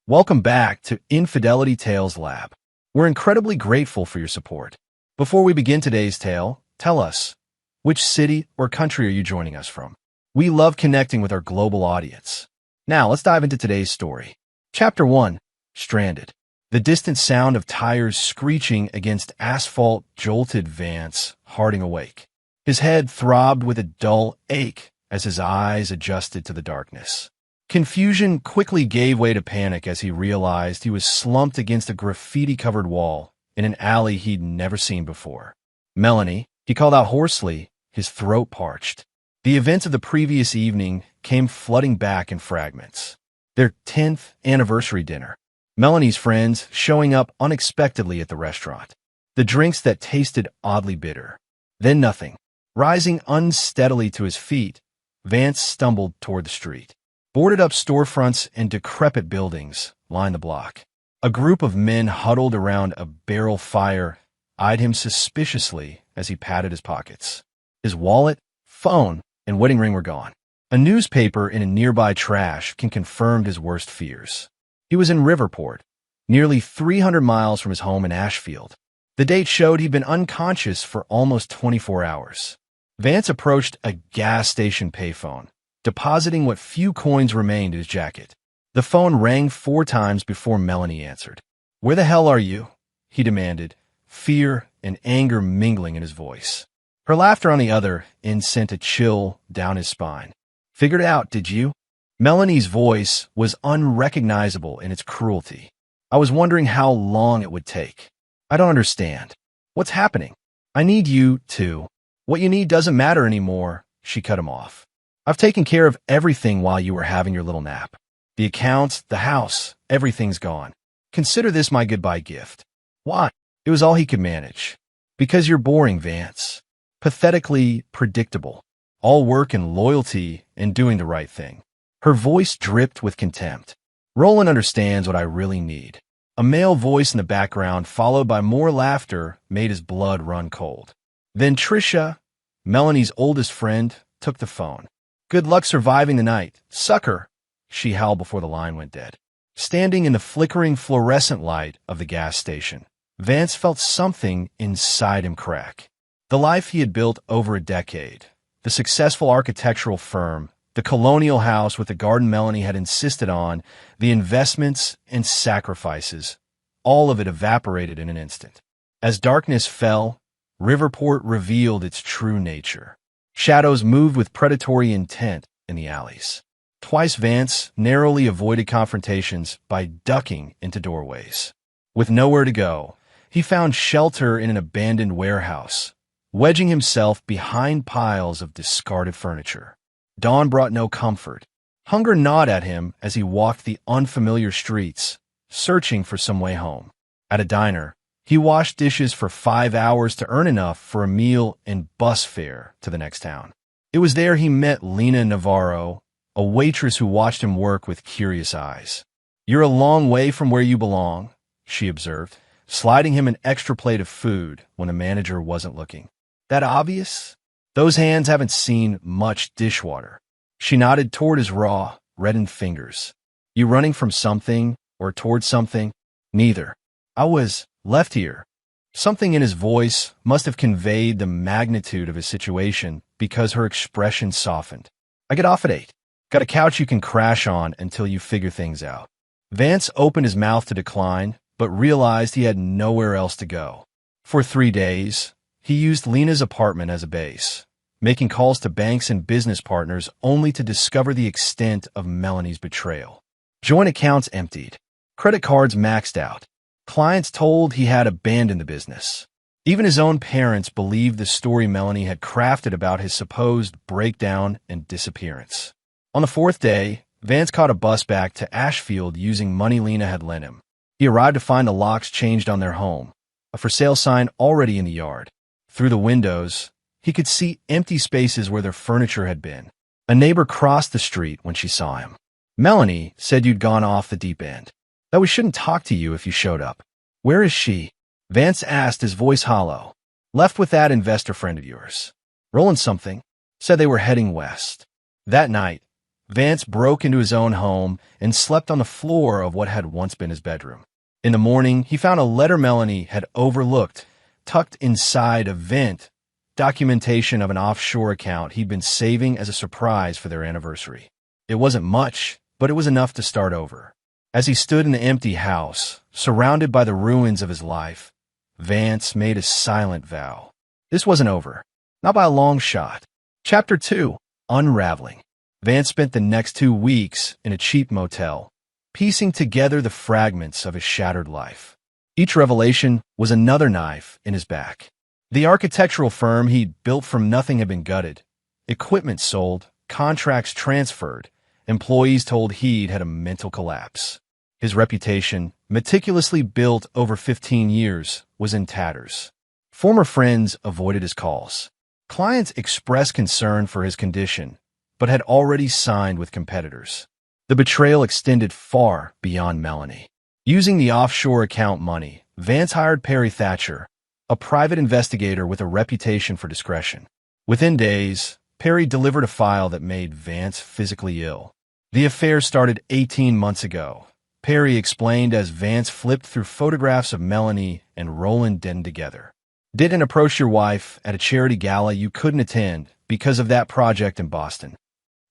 Welcome back to Infidelity Tales Lab. We're incredibly grateful for your support. Before we begin today's tale, tell us, which city or country are you joining us from? We love connecting with our global audience. Now, let's dive into today's story. Chapter 1, Stranded. The distant sound of tires screeching against asphalt jolted Vance, Harding awake. His head throbbed with a dull ache as his eyes adjusted to the darkness. Confusion quickly gave way to panic as he realized he was slumped against a graffiti-covered wall in an alley he'd never seen before. Melanie, he called out hoarsely, his throat parched. The events of the previous evening came flooding back in fragments. Their 10th anniversary dinner. Melanie's friends showing up unexpectedly at the restaurant. The drinks that tasted oddly bitter. Then nothing. Rising unsteadily to his feet, Vance stumbled toward the street. Boarded-up storefronts and decrepit buildings lined the block. A group of men huddled around a barrel fire eyed him suspiciously as he patted his pockets. His wallet, phone, and wedding ring were gone. A newspaper in a nearby trash can confirm his worst fears. He was in Riverport, nearly 300 miles from his home in Ashfield. The date showed he'd been unconscious for almost 24 hours. Vance approached a gas station payphone, depositing what few coins remained in his jacket. The phone rang 4 times before Melanie answered. "Where the hell are you?" he demanded, fear and anger mingling in his voice. Her laughter on the other end sent a chill down his spine. "Figured it out, did you?" Melanie's voice was unrecognizable in its cruelty. "I was wondering how long it would take. I don't understand. What's happening? I need you to." "What you need doesn't matter anymore," she cut him off. "I've taken care of everything while you were having your little nap. The accounts, the house, everything's gone. Consider this my goodbye gift." "Why?" It was all he could manage. "Because you're boring, Vance. Pathetically predictable. All work and loyalty and doing the right thing." Her voice dripped with contempt. "Roland understands what I really need." A male voice in the background, followed by more laughter, made his blood run cold. Then Trisha, Melanie's oldest friend, took the phone. "Good luck surviving the night, sucker," she howled before the line went dead. Standing in the flickering fluorescent light of the gas station, Vance felt something inside him crack. The life he had built over a decade, the successful architectural firm, the colonial house with the garden Melanie had insisted on, the investments and sacrifices, all of it evaporated in an instant. As darkness fell, Riverport revealed its true nature. Shadows moved with predatory intent in the alleys. Twice Vance narrowly avoided confrontations by ducking into doorways. With nowhere to go, he found shelter in an abandoned warehouse, wedging himself behind piles of discarded furniture. Dawn brought no comfort. Hunger gnawed at him as he walked the unfamiliar streets, searching for some way home. At a diner, he washed dishes for 5 hours to earn enough for a meal and bus fare to the next town. It was there he met Lena Navarro, a waitress who watched him work with curious eyes. "You're a long way from where you belong," she observed, sliding him an extra plate of food when the manager wasn't looking. "That obvious? Those hands haven't seen much dishwater." She nodded toward his raw, reddened fingers. "You running from something or toward something?" "Neither. I was left here." Something in his voice must have conveyed the magnitude of his situation because her expression softened. "I get off at 8. Got a couch you can crash on until you figure things out." Vance opened his mouth to decline, but realized he had nowhere else to go. For 3 days, he used Lena's apartment as a base, making calls to banks and business partners only to discover the extent of Melanie's betrayal. Joint accounts emptied. Credit cards maxed out. Clients told he had abandoned the business. Even his own parents believed the story Melanie had crafted about his supposed breakdown and disappearance. On the 4th day, Vance caught a bus back to Ashfield using money Lena had lent him. He arrived to find the locks changed on their home, a for sale sign already in the yard. Through the windows, he could see empty spaces where their furniture had been. A neighbor crossed the street when she saw him. "Melanie said you'd gone off the deep end. That we shouldn't talk to you if you showed up." "Where is she?" Vance asked, his voice hollow. "Left with that investor friend of yours. Rolling something. Said they were heading west." That night, Vance broke into his own home and slept on the floor of what had once been his bedroom. In the morning, he found a letter Melanie had overlooked, tucked inside a vent, documentation of an offshore account he'd been saving as a surprise for their anniversary. It wasn't much, but it was enough to start over. As he stood in the empty house, surrounded by the ruins of his life, Vance made a silent vow. This wasn't over. Not by a long shot. Chapter 2. Unraveling. Vance spent the next 2 weeks in a cheap motel, piecing together the fragments of his shattered life. Each revelation was another knife in his back. The architectural firm he'd built from nothing had been gutted. Equipment sold, contracts transferred, employees told he'd had a mental collapse. His reputation, meticulously built over 15 years, was in tatters. Former friends avoided his calls. Clients expressed concern for his condition, but had already signed with competitors. The betrayal extended far beyond Melanie. Using the offshore account money, Vance hired Perry Thatcher, a private investigator with a reputation for discretion. Within days, Perry delivered a file that made Vance physically ill. The affair started 18 months ago, Perry explained as Vance flipped through photographs of Melanie and Roland den together. Didn't approach your wife at a charity gala you couldn't attend because of that project in Boston.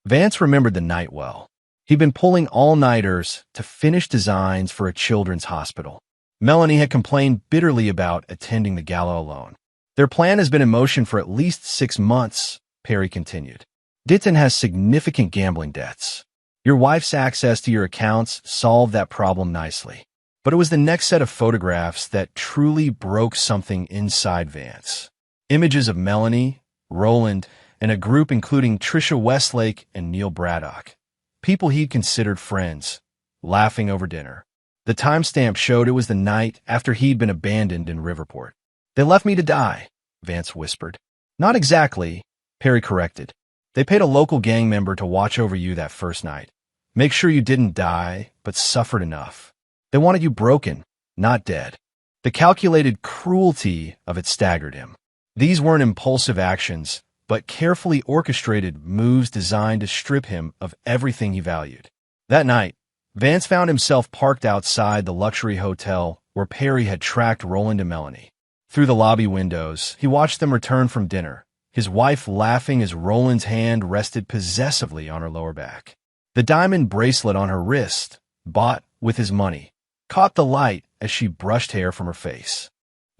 Vance remembered the night well. He'd been pulling all-nighters to finish designs for a children's hospital. Melanie had complained bitterly about attending the gala alone. Their plan has been in motion for at least 6 months, Perry continued. Ditton has significant gambling debts. Your wife's access to your accounts solved that problem nicely. But it was the next set of photographs that truly broke something inside Vance. Images of Melanie, Roland, and a group including Trisha Westlake and Neil Braddock. People he'd considered friends, laughing over dinner. The timestamp showed it was the night after he'd been abandoned in Riverport. They left me to die, Vance whispered. Not exactly, Perry corrected. They paid a local gang member to watch over you that first night. Make sure you didn't die, but suffered enough. They wanted you broken, not dead. The calculated cruelty of it staggered him. These weren't impulsive actions, but carefully orchestrated moves designed to strip him of everything he valued. That night, Vance found himself parked outside the luxury hotel where Perry had tracked Roland and Melanie. Through the lobby windows, he watched them return from dinner, his wife laughing as Roland's hand rested possessively on her lower back. The diamond bracelet on her wrist, bought with his money, caught the light as she brushed hair from her face.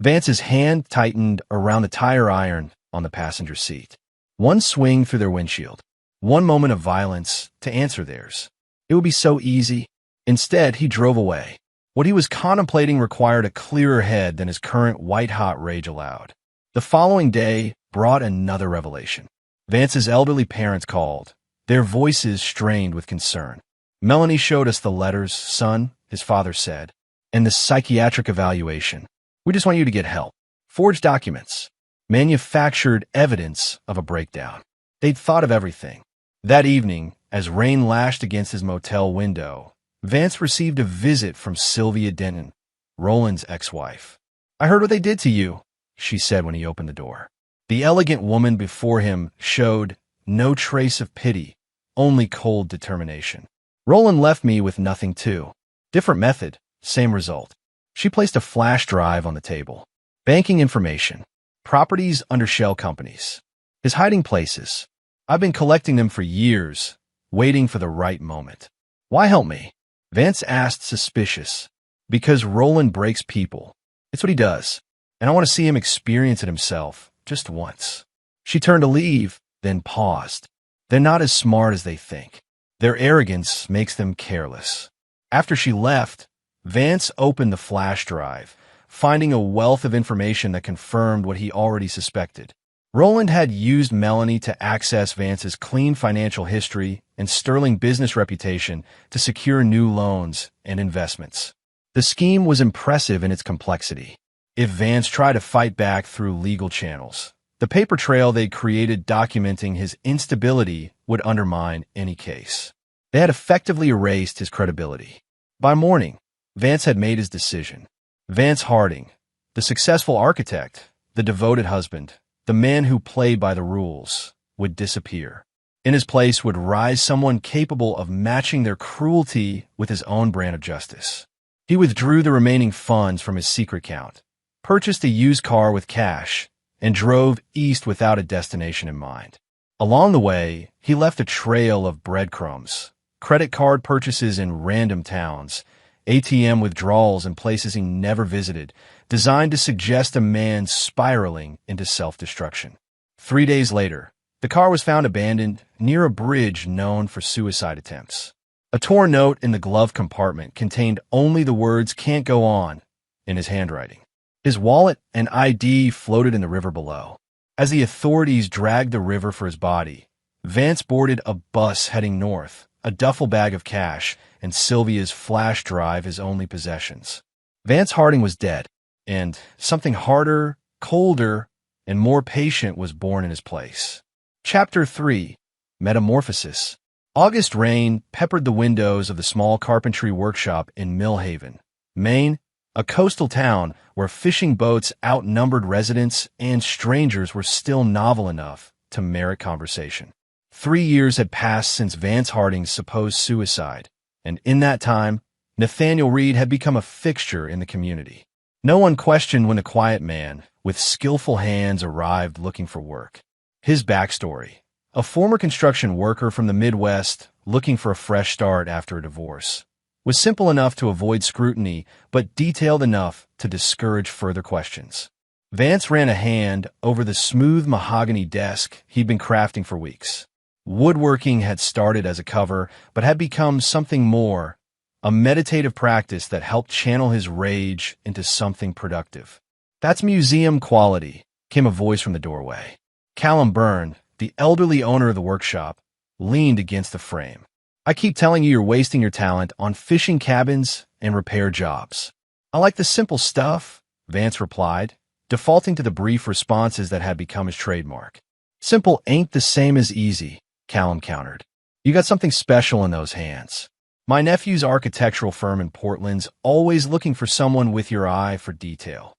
Vance's hand tightened around the tire iron on the passenger seat. One swing through their windshield. One moment of violence to answer theirs. It would be so easy. Instead, he drove away. What he was contemplating required a clearer head than his current white-hot rage allowed. The following day brought another revelation. Vance's elderly parents called, their voices strained with concern. Melanie showed us the letters, son, his father said, and the psychiatric evaluation. We just want you to get help. Forged documents. Manufactured evidence of a breakdown. They'd thought of everything. That evening, as rain lashed against his motel window, Vance received a visit from Sylvia Denton, Roland's ex-wife. I heard what they did to you, she said when he opened the door. The elegant woman before him showed no trace of pity, only cold determination. Roland left me with nothing too. Different method, same result. She placed a flash drive on the table. Banking information. Properties under shell companies. His hiding places. I've been collecting them for years, waiting for the right moment. Why help me? Vance asked, suspicious. Because Roland breaks people. It's what he does. And I want to see him experience it himself, just once. She turned to leave, then paused. They're not as smart as they think. Their arrogance makes them careless. After she left, Vance opened the flash drive, finding a wealth of information that confirmed what he already suspected. Roland had used Melanie to access Vance's clean financial history and sterling business reputation to secure new loans and investments. The scheme was impressive in its complexity. If Vance tried to fight back through legal channels, the paper trail they'd created documenting his instability would undermine any case. They had effectively erased his credibility. By morning, Vance had made his decision. Vance Harding, the successful architect, the devoted husband, the man who played by the rules, would disappear. In his place would rise someone capable of matching their cruelty with his own brand of justice. He withdrew the remaining funds from his secret account, purchased a used car with cash, and drove east without a destination in mind. Along the way, he left a trail of breadcrumbs, credit card purchases in random towns, ATM withdrawals in places he never visited, designed to suggest a man spiraling into self-destruction. 3 days later, the car was found abandoned near a bridge known for suicide attempts. A torn note in the glove compartment contained only the words "can't go on" in his handwriting. His wallet and ID floated in the river below. As the authorities dragged the river for his body, Vance boarded a bus heading north, a duffel bag of cash, and Sylvia's flash drive his only possessions. Vance Harding was dead, and something harder, colder, and more patient was born in his place. Chapter 3. Metamorphosis. August rain peppered the windows of the small carpentry workshop in Millhaven, Maine, a coastal town where fishing boats outnumbered residents and strangers were still novel enough to merit conversation. 3 years had passed since Vance Harding's supposed suicide, and in that time, Nathaniel Reed had become a fixture in the community. No one questioned when the quiet man, with skillful hands, arrived looking for work. His backstory: a former construction worker from the Midwest looking for a fresh start after a divorce, was simple enough to avoid scrutiny, but detailed enough to discourage further questions. Vance ran a hand over the smooth mahogany desk he'd been crafting for weeks. Woodworking had started as a cover, but had become something more, a meditative practice that helped channel his rage into something productive. "That's museum quality," came a voice from the doorway. Callum Byrne, the elderly owner of the workshop, leaned against the frame. "I keep telling you you're wasting your talent on fishing cabins and repair jobs." "I like the simple stuff," Vance replied, defaulting to the brief responses that had become his trademark. "Simple ain't the same as easy," Callum countered. "You got something special in those hands. My nephew's architectural firm in Portland's always looking for someone with your eye for detail."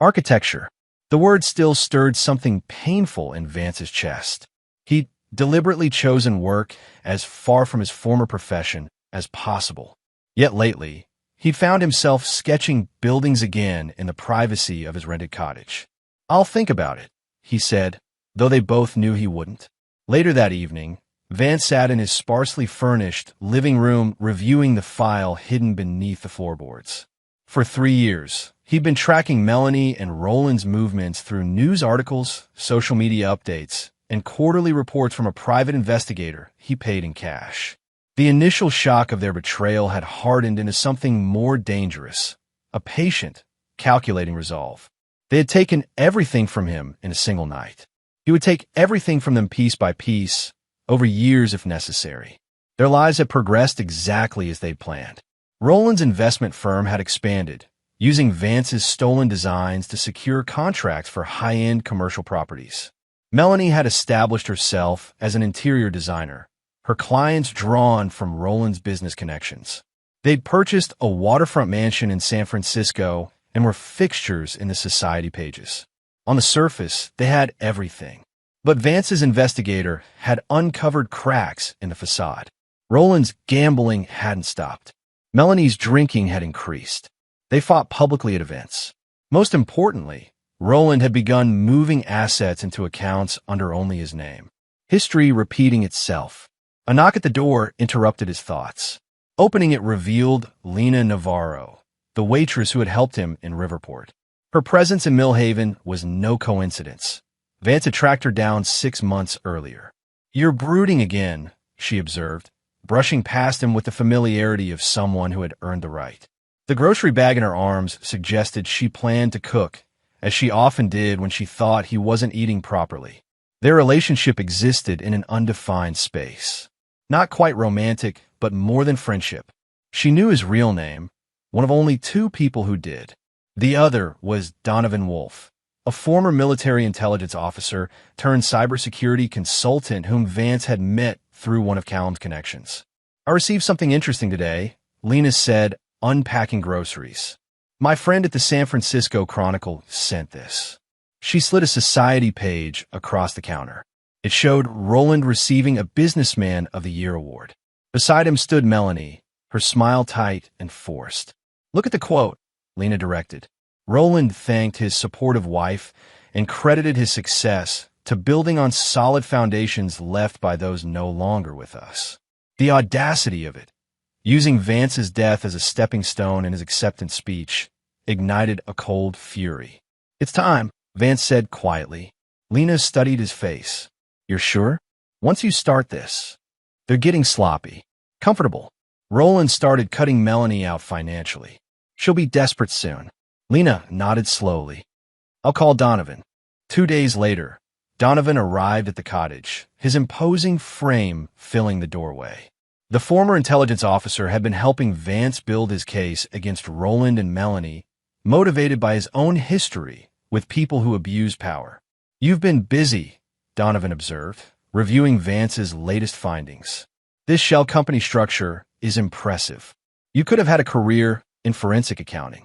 Architecture. The word still stirred something painful in Vance's chest. He'd deliberately chosen work as far from his former profession as possible. Yet lately, he found himself sketching buildings again in the privacy of his rented cottage. "I'll think about it," he said, though they both knew he wouldn't. Later that evening, Vance sat in his sparsely furnished living room reviewing the file hidden beneath the floorboards. For 3 years, he'd been tracking Melanie and Roland's movements through news articles, social media updates, and quarterly reports from a private investigator he paid in cash. The initial shock of their betrayal had hardened into something more dangerous, a patient, calculating resolve. They had taken everything from him in a single night. He would take everything from them piece by piece, over years if necessary. Their lives had progressed exactly as they'd planned. Roland's investment firm had expanded, using Vance's stolen designs to secure contracts for high-end commercial properties. Melanie had established herself as an interior designer, her clients drawn from Roland's business connections. They'd purchased a waterfront mansion in San Francisco and were fixtures in the society pages. On the surface, they had everything. But Vance's investigator had uncovered cracks in the facade. Roland's gambling hadn't stopped. Melanie's drinking had increased. They fought publicly at events. Most importantly, Roland had begun moving assets into accounts under only his name. History repeating itself. A knock at the door interrupted his thoughts. Opening it revealed Lena Navarro, the waitress who had helped him in Riverport. Her presence in Millhaven was no coincidence. Vance had tracked her down 6 months earlier. "You're brooding again," she observed, brushing past him with the familiarity of someone who had earned the right. The grocery bag in her arms suggested she planned to cook, as she often did when she thought he wasn't eating properly. Their relationship existed in an undefined space. Not quite romantic, but more than friendship. She knew his real name, one of only 2 people who did. The other was Donovan Wolfe, a former military intelligence officer turned cybersecurity consultant whom Vance had met through one of Callum's connections. "I received something interesting today," Lena said, unpacking groceries. "My friend at the San Francisco Chronicle sent this." She slid a society page across the counter. It showed Roland receiving a Businessman of the Year award. Beside him stood Melanie, her smile tight and forced. "Look at the quote," Lena directed. Roland thanked his supportive wife and credited his success to building on solid foundations left by those no longer with us. The audacity of it, using Vance's death as a stepping stone in his acceptance speech, ignited a cold fury. "It's time," Vance said quietly. Lena studied his face. "You're sure? Once you start this..." "They're getting sloppy. Comfortable." Roland started cutting Melanie out financially. "She'll be desperate soon." Lena nodded slowly. "I'll call Donovan." 2 days later, Donovan arrived at the cottage, his imposing frame filling the doorway. The former intelligence officer had been helping Vance build his case against Roland and Melanie, motivated by his own history with people who abuse power. "You've been busy," Donovan observed, reviewing Vance's latest findings. "This shell company structure is impressive. You could have had a career in forensic accounting."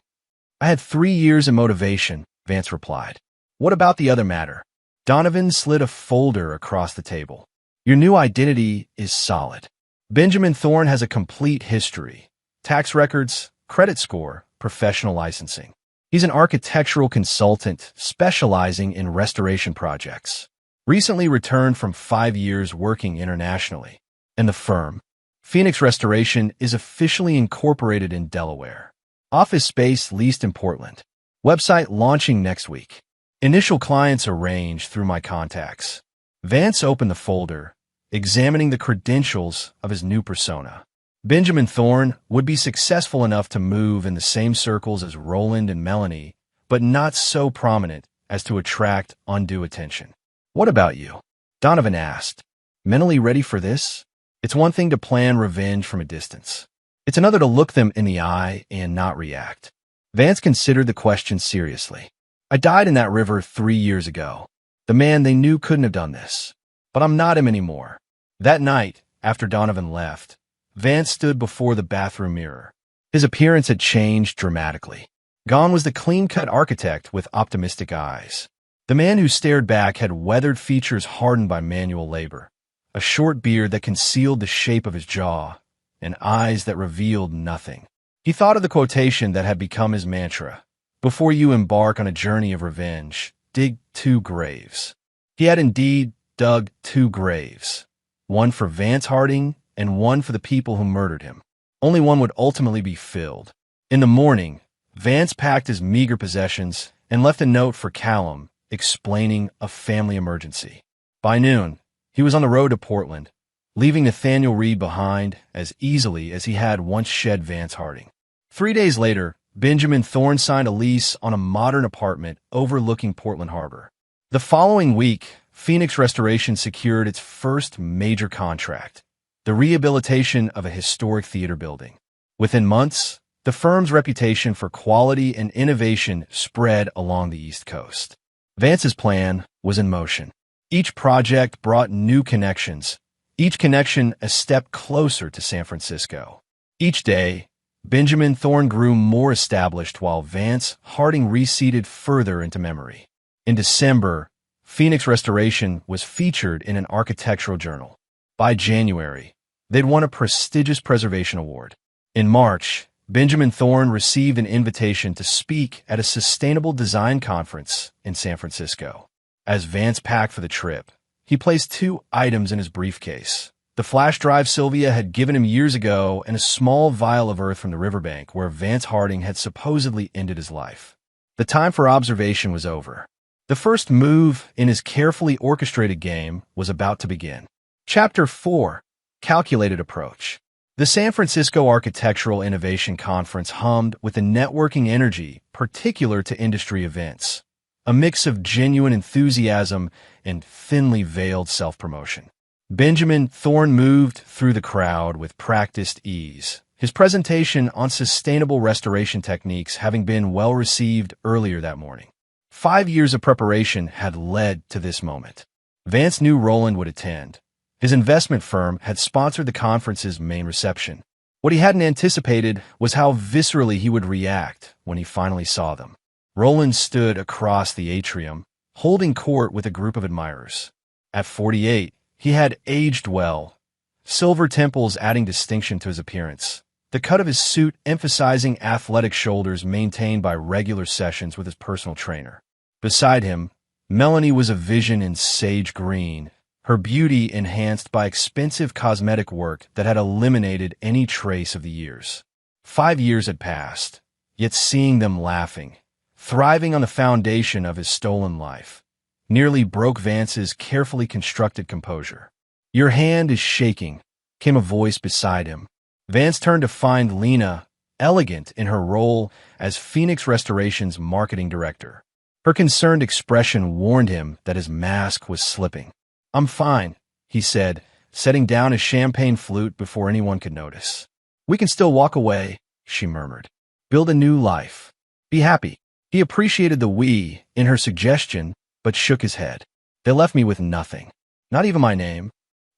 "I had 3 years in motivation," Vance replied. "What about the other matter?" Donovan slid a folder across the table. "Your new identity is solid. Benjamin Thorne has a complete history: tax records, credit score, professional licensing. He's an architectural consultant specializing in restoration projects. Recently returned from 5 years working internationally. And the firm, Phoenix Restoration, is officially incorporated in Delaware. Office space leased in Portland. Website launching next week. Initial clients arranged through my contacts." Vance opened the folder, examining the credentials of his new persona. Benjamin Thorne would be successful enough to move in the same circles as Roland and Melanie, but not so prominent as to attract undue attention. "What about you?" Donovan asked. "Mentally ready for this? It's one thing to plan revenge from a distance. It's another to look them in the eye and not react." Vance considered the question seriously. "I died in that river 3 years ago. The man they knew couldn't have done this. But I'm not him anymore." That night, after Donovan left, Vance stood before the bathroom mirror. His appearance had changed dramatically. Gone was the clean-cut architect with optimistic eyes. The man who stared back had weathered features hardened by manual labor, a short beard that concealed the shape of his jaw, and eyes that revealed nothing. He thought of the quotation that had become his mantra: "Before you embark on a journey of revenge, dig 2 graves." He had indeed dug 2 graves, one for Vance Harding and one for the people who murdered him. Only one would ultimately be filled. In the morning, Vance packed his meager possessions and left a note for Callum explaining a family emergency. By noon, he was on the road to Portland, leaving Nathaniel Reed behind as easily as he had once shed Vance Harding. 3 days later, Benjamin Thorne signed a lease on a modern apartment overlooking Portland Harbor. The following week, Phoenix Restoration secured its first major contract: the rehabilitation of a historic theater building. Within months, the firm's reputation for quality and innovation spread along the East Coast. Vance's plan was in motion. Each project brought new connections, each connection a step closer to San Francisco. Each day, Benjamin Thorne grew more established while Vance Harding receded further into memory. In December, Phoenix Restoration was featured in an architectural journal. By January, they'd won a prestigious preservation award. In March, Benjamin Thorne received an invitation to speak at a sustainable design conference in San Francisco. As Vance packed for the trip, he placed 2 items in his briefcase: the flash drive Sylvia had given him years ago and a small vial of earth from the riverbank where Vance Harding had supposedly ended his life. The time for observation was over. The first move in his carefully orchestrated game was about to begin. Chapter 4: Calculated Approach. The San Francisco Architectural Innovation Conference hummed with a networking energy particular to industry events, a mix of genuine enthusiasm and thinly veiled self-promotion. Benjamin Thorne moved through the crowd with practiced ease, his presentation on sustainable restoration techniques having been well received earlier that morning. 5 years of preparation had led to this moment. Vance knew Roland would attend. His investment firm had sponsored the conference's main reception. What he hadn't anticipated was how viscerally he would react when he finally saw them. Roland stood across the atrium, holding court with a group of admirers. At 48, he had aged well, silver temples adding distinction to his appearance. The cut of his suit emphasizing athletic shoulders maintained by regular sessions with his personal trainer. Beside him, Melanie was a vision in sage green, her beauty enhanced by expensive cosmetic work that had eliminated any trace of the years. 5 years had passed, yet seeing them laughing, thriving on the foundation of his stolen life, nearly broke Vance's carefully constructed composure. "Your hand is shaking," came a voice beside him. Vance turned to find Lena, elegant in her role as Phoenix Restoration's marketing director. Her concerned expression warned him that his mask was slipping. "I'm fine," he said, setting down his champagne flute before anyone could notice. "We can still walk away," she murmured. "Build a new life. Be happy." He appreciated the "we" in her suggestion, but shook his head. "They left me with nothing. Not even my name."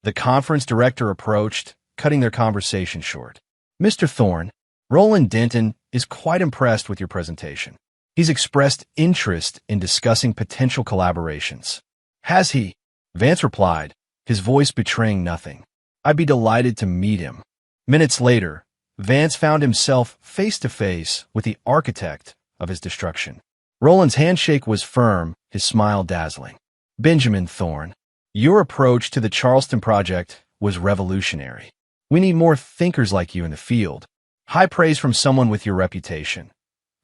The conference director approached, cutting their conversation short. "Mr. Thorne, Roland Denton is quite impressed with your presentation. He's expressed interest in discussing potential collaborations." "Has he?" Vance replied, his voice betraying nothing. "I'd be delighted to meet him." Minutes later, Vance found himself face to face with the architect of his destruction. Roland's handshake was firm, his smile dazzling. "Benjamin Thorne, your approach to the Charleston project was revolutionary. We need more thinkers like you in the field." "High praise from someone with your reputation,"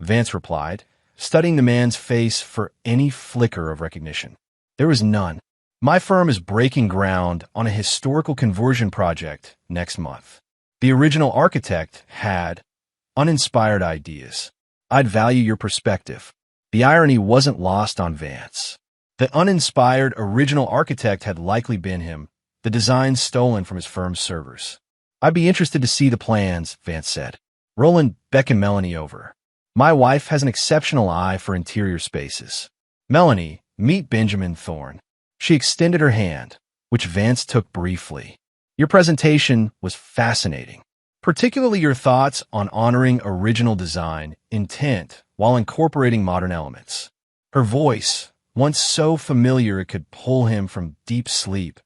Vance replied, studying the man's face for any flicker of recognition. "There was none. My firm is breaking ground on a historical conversion project next month. The original architect had uninspired ideas. I'd value your perspective." The irony wasn't lost on Vance. The uninspired original architect had likely been him, the designs stolen from his firm's servers. "I'd be interested to see the plans," Vance said. Roland beckoned Melanie over. "My wife has an exceptional eye for interior spaces. Melanie, meet Benjamin Thorne." She extended her hand, which Vance took briefly. "Your presentation was fascinating, particularly your thoughts on honoring original design intent while incorporating modern elements." Her voice, once so familiar it could pull him from deep sleep,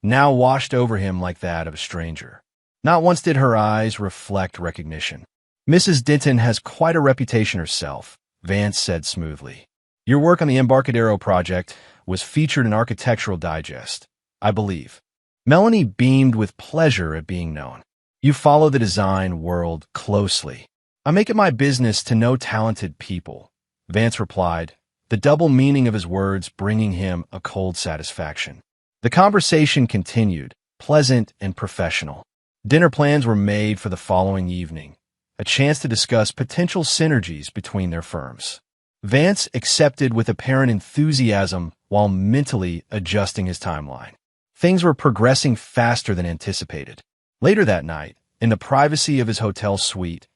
now washed over him like that of a stranger. Not once did her eyes reflect recognition. "Mrs. Denton has quite a reputation herself," Vance said smoothly. "Your work on the Embarcadero project was featured in Architectural Digest, I believe." Melanie beamed with pleasure at being known. "You follow the design world closely." "I make it my business to know talented people," Vance replied, the double meaning of his words bringing him a cold satisfaction. The conversation continued, pleasant and professional. Dinner plans were made for the following evening, a chance to discuss potential synergies between their firms. Vance accepted with apparent enthusiasm while mentally adjusting his timeline. Things were progressing faster than anticipated. Later that night, in the privacy of his hotel suite,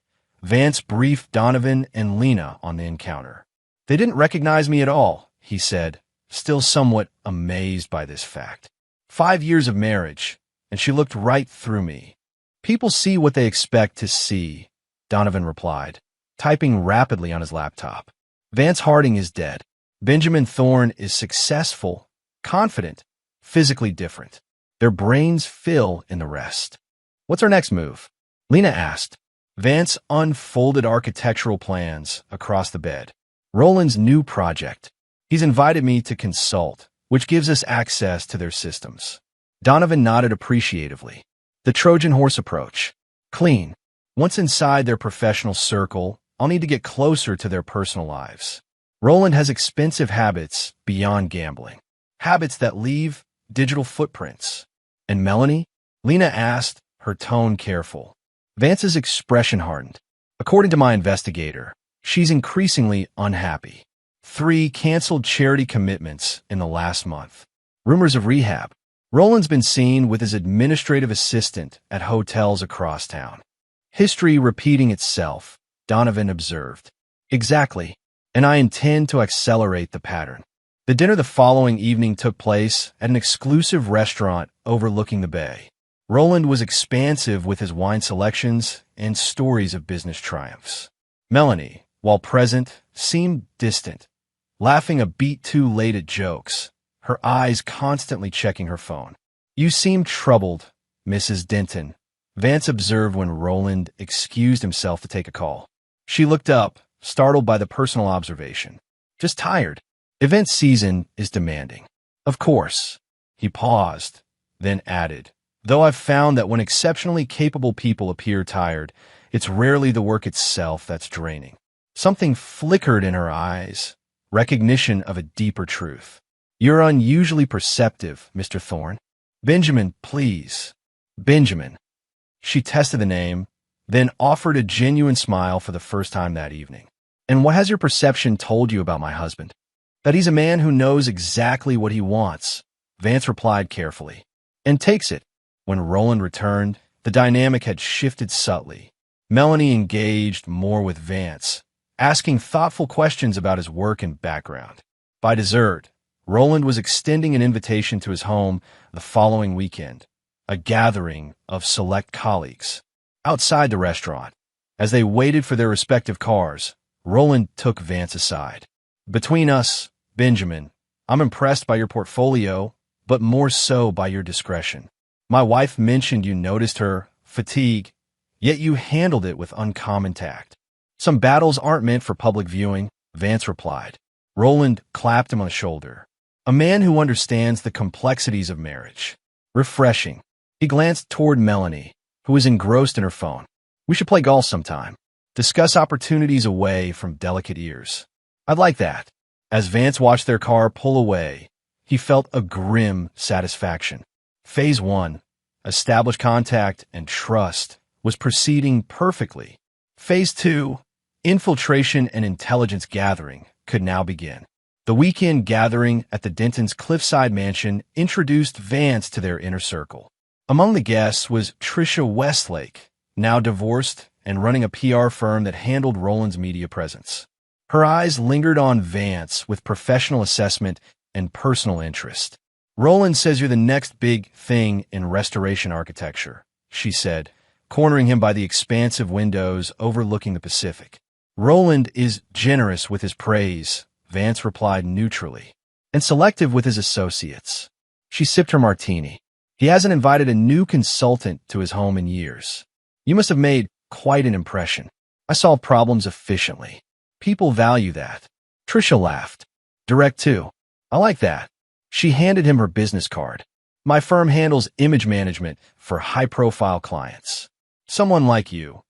Vance briefed Donovan and Lena on the encounter. "They didn't recognize me at all," he said, still somewhat amazed by this fact. 5 years of marriage, and she looked right through me. "People see what they expect to see," Donovan replied, typing rapidly on his laptop. "Vance Harding is dead. Benjamin Thorne is successful, confident, physically different. Their brains fill in the rest." "What's our next move?" Lena asked. Vance unfolded architectural plans across the bed. "Roland's new project. He's invited me to consult, which gives us access to their systems." Donovan nodded appreciatively. "The Trojan horse approach. Clean. Once inside their professional circle, I'll need to get closer to their personal lives. Roland has expensive habits beyond gambling. Habits that leave digital footprints." "And Melanie?" Lena asked, her tone careful. Vance's expression hardened. "According to my investigator, she's increasingly unhappy. 3 canceled charity commitments in the last month. Rumors of rehab. Roland's been seen with his administrative assistant at hotels across town." "History repeating itself," Donovan observed. "Exactly, and I intend to accelerate the pattern." The dinner the following evening took place at an exclusive restaurant overlooking the bay. Roland was expansive with his wine selections and stories of business triumphs. Melanie, while present, seemed distant, laughing a beat too late at jokes, her eyes constantly checking her phone. "You seem troubled, Mrs. Denton," Vance observed when Roland excused himself to take a call. She looked up, startled by the personal observation. "Just tired. Event season is demanding." "Of course." He paused, then added, "Though I've found that when exceptionally capable people appear tired, it's rarely the work itself that's draining." Something flickered in her eyes, recognition of a deeper truth. "You're unusually perceptive, Mr. Thorne." "Benjamin, please." "Benjamin." She tested the name, then offered a genuine smile for the first time that evening. "And what has your perception told you about my husband?" "That he's a man who knows exactly what he wants," Vance replied carefully. "And takes it." When Roland returned, the dynamic had shifted subtly. Melanie engaged more with Vance, asking thoughtful questions about his work and background. By dessert, Roland was extending an invitation to his home the following weekend, a gathering of select colleagues. Outside the restaurant, as they waited for their respective cars, Roland took Vance aside. "Between us, Benjamin, I'm impressed by your portfolio, but more so by your discretion. My wife mentioned you noticed her fatigue, yet you handled it with uncommon tact." "Some battles aren't meant for public viewing," Vance replied. Roland clapped him on the shoulder. "A man who understands the complexities of marriage." Refreshing. He glanced toward Melanie, who was engrossed in her phone. "We should play golf sometime. Discuss opportunities away from delicate ears." "I'd like that." As Vance watched their car pull away, he felt a grim satisfaction. Phase 1, establish contact and trust, was proceeding perfectly. Phase 2, infiltration and intelligence gathering, could now begin. The weekend gathering at the Dentons' Cliffside Mansion introduced Vance to their inner circle. Among the guests was Tricia Westlake, now divorced and running a PR firm that handled Roland's media presence. Her eyes lingered on Vance with professional assessment and personal interest. "Roland says you're the next big thing in restoration architecture," she said, cornering him by the expansive windows overlooking the Pacific. "Roland is generous with his praise," Vance replied neutrally, "and selective with his associates." She sipped her martini. "He hasn't invited a new consultant to his home in years. You must have made quite an impression. I solve problems efficiently. People value that." Tricia laughed. "Direct too. I like that." She handed him her business card. "My firm handles image management for high-profile clients. Someone like you,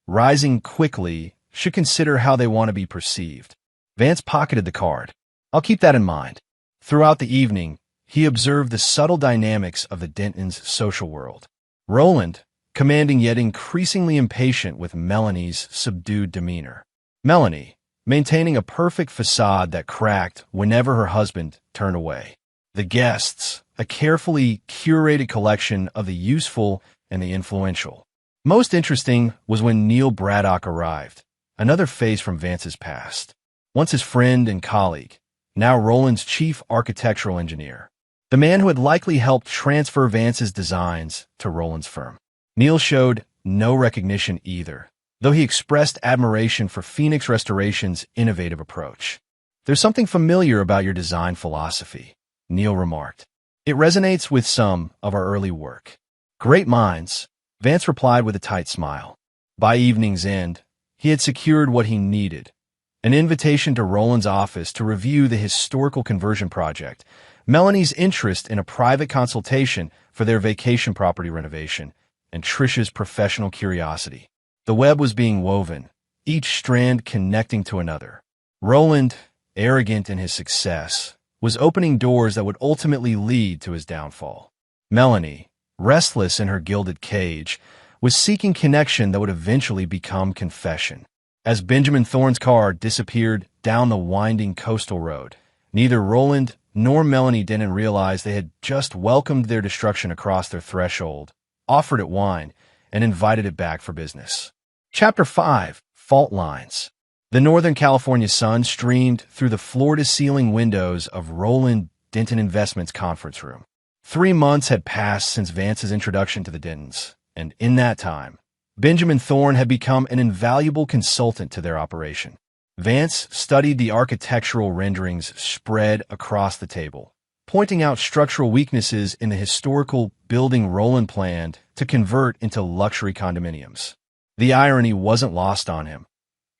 rising quickly, should consider how they want to be perceived." Vance pocketed the card. "I'll keep that in mind." Throughout the evening, he observed the subtle dynamics of the Dentons' social world. Roland, commanding yet increasingly impatient with Melanie's subdued demeanor. Melanie, maintaining a perfect facade that cracked whenever her husband turned away. The guests, a carefully curated collection of the useful and the influential. Most interesting was when Neil Braddock arrived, another face from Vance's past. Once his friend and colleague, now Roland's chief architectural engineer. The man who had likely helped transfer Vance's designs to Roland's firm. Neil showed no recognition either, though he expressed admiration for Phoenix Restoration's innovative approach. "There's something familiar about your design philosophy," Neil remarked. "It resonates with some of our early work." "Great minds," Vance replied with a tight smile. By evening's end, he had secured what he needed, an invitation to Roland's office to review the historical conversion project, Melanie's interest in a private consultation for their vacation property renovation, and Tricia's professional curiosity. The web was being woven, each strand connecting to another. Roland, arrogant in his success, was opening doors that would ultimately lead to his downfall. Melanie, restless in her gilded cage, was seeking connection that would eventually become confession. As Benjamin Thorne's car disappeared down the winding coastal road, neither Roland nor Melanie Denton realized they had just welcomed their destruction across their threshold, offered it wine, and invited it back for business. Chapter 5, Fault Lines. The Northern California sun streamed through the floor-to-ceiling windows of Roland Denton Investments conference room. 3 months had passed since Vance's introduction to the Dentons, and in that time, Benjamin Thorne had become an invaluable consultant to their operation. Vance studied the architectural renderings spread across the table, pointing out structural weaknesses in the historical building Roland planned to convert into luxury condominiums. The irony wasn't lost on him.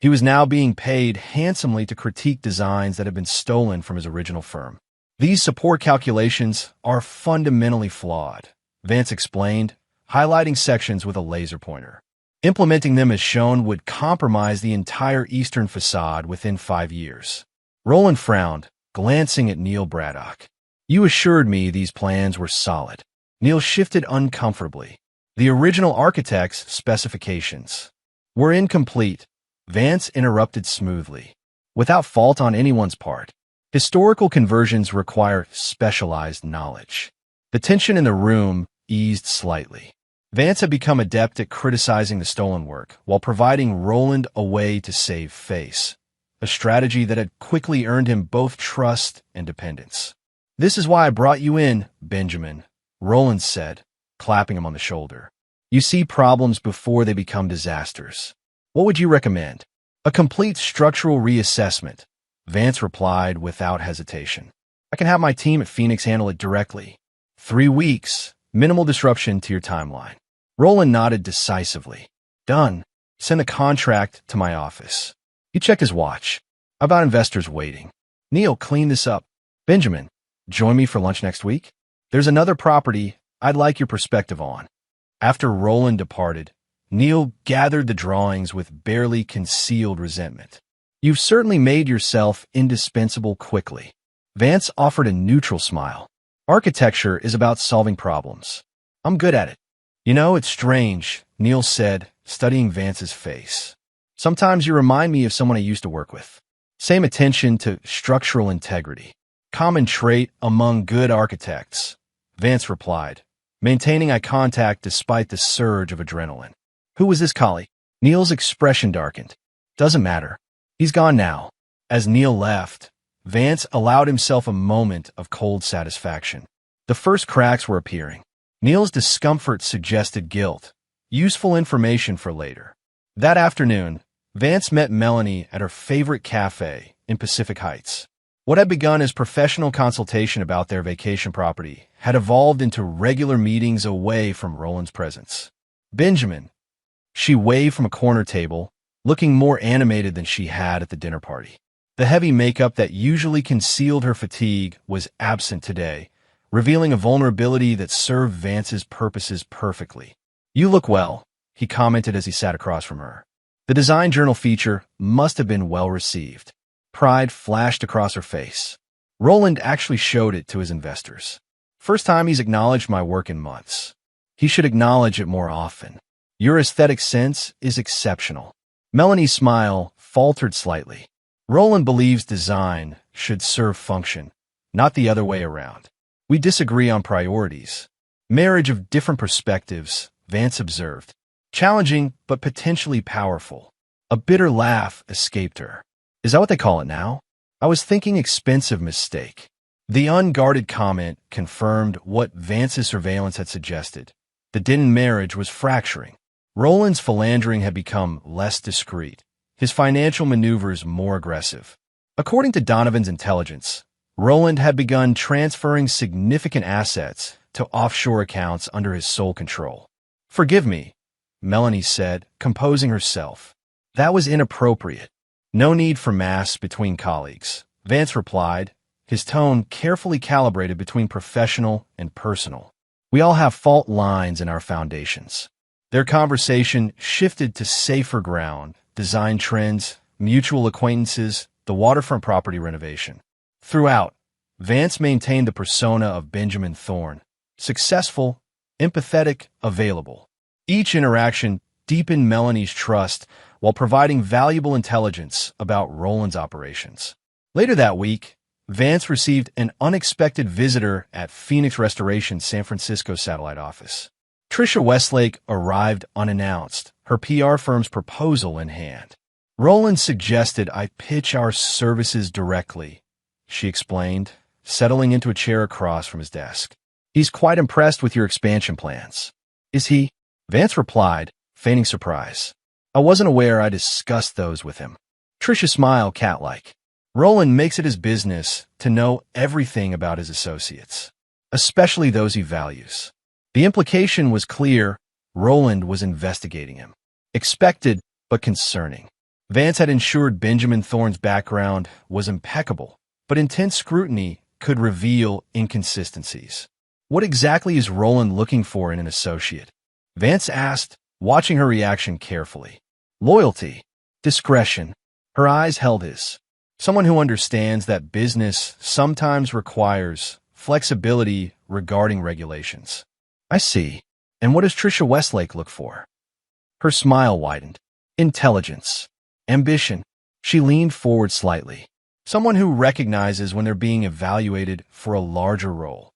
He was now being paid handsomely to critique designs that had been stolen from his original firm. These support calculations are fundamentally flawed, Vance explained, highlighting sections with a laser pointer. Implementing them as shown would compromise the entire eastern facade within 5 years. Roland frowned, glancing at Neil Braddock. You assured me these plans were solid. Neil shifted uncomfortably. The original architect's specifications were incomplete, Vance interrupted smoothly. Without fault on anyone's part. Historical conversions require specialized knowledge. The tension in the room eased slightly. Vance had become adept at criticizing the stolen work while providing Roland a way to save face, a strategy that had quickly earned him both trust and dependence. This is why I brought you in, Benjamin, Roland said, clapping him on the shoulder. You see problems before they become disasters. What would you recommend? A complete structural reassessment, Vance replied without hesitation. I can have my team at Phoenix handle it directly. 3 weeks, minimal disruption to your timeline. Roland nodded decisively. Done. Send the contract to my office. He checked his watch. How about investors waiting? Neil, clean this up. Benjamin, join me for lunch next week? There's another property I'd like your perspective on. After Roland departed, Neil gathered the drawings with barely concealed resentment. You've certainly made yourself indispensable quickly. Vance offered a neutral smile. Architecture is about solving problems. I'm good at it. You know, it's strange, Neil said, studying Vance's face. Sometimes you remind me of someone I used to work with. Same attention to structural integrity. Common trait among good architects, Vance replied, maintaining eye contact despite the surge of adrenaline. Who was this colleague? Neil's expression darkened. Doesn't matter. He's gone now. As Neil left, Vance allowed himself a moment of cold satisfaction. The first cracks were appearing. Neil's discomfort suggested guilt, useful information for later. That afternoon, Vance met Melanie at her favorite cafe in Pacific Heights. What had begun as professional consultation about their vacation property had evolved into regular meetings away from Roland's presence. Benjamin, she waved from a corner table, looking more animated than she had at the dinner party. The heavy makeup that usually concealed her fatigue was absent today, revealing a vulnerability that served Vance's purposes perfectly. You look well, he commented as he sat across from her. The design journal feature must have been well received. Pride flashed across her face. Roland actually showed it to his investors. First time he's acknowledged my work in months. He should acknowledge it more often. Your aesthetic sense is exceptional. Melanie's smile faltered slightly. Roland believes design should serve function, not the other way around. We disagree on priorities. Marriage of different perspectives, Vance observed. Challenging, but potentially powerful. A bitter laugh escaped her. Is that what they call it now? I was thinking expensive mistake. The unguarded comment confirmed what Vance's surveillance had suggested. The Denton marriage was fracturing. Roland's philandering had become less discreet, his financial maneuvers more aggressive. According to Donovan's intelligence, Roland had begun transferring significant assets to offshore accounts under his sole control. Forgive me, Melanie said, composing herself. That was inappropriate. No need for masks between colleagues, Vance replied, his tone carefully calibrated between professional and personal. We all have fault lines in our foundations. Their conversation shifted to safer ground, design trends, mutual acquaintances, the waterfront property renovation. Throughout, Vance maintained the persona of Benjamin Thorne, successful, empathetic, available. Each interaction deepened Melanie's trust while providing valuable intelligence about Roland's operations. Later that week, Vance received an unexpected visitor at Phoenix Restoration's San Francisco satellite office. Tricia Westlake arrived unannounced, her PR firm's proposal in hand. Roland suggested I pitch our services directly, she explained, settling into a chair across from his desk. He's quite impressed with your expansion plans. Is he? Vance replied, feigning surprise. I wasn't aware I discussed those with him. Tricia smiled cat-like. Roland makes it his business to know everything about his associates, especially those he values. The implication was clear. Roland was investigating him. Expected, but concerning. Vance had ensured Benjamin Thorne's background was impeccable, but intense scrutiny could reveal inconsistencies. What exactly is Roland looking for in an associate? Vance asked, watching her reaction carefully. Loyalty. Discretion. Her eyes held his. Someone who understands that business sometimes requires flexibility regarding regulations. I see. And what does Trisha Westlake look for? Her smile widened. Intelligence. Ambition. She leaned forward slightly. Someone who recognizes when they're being evaluated for a larger role.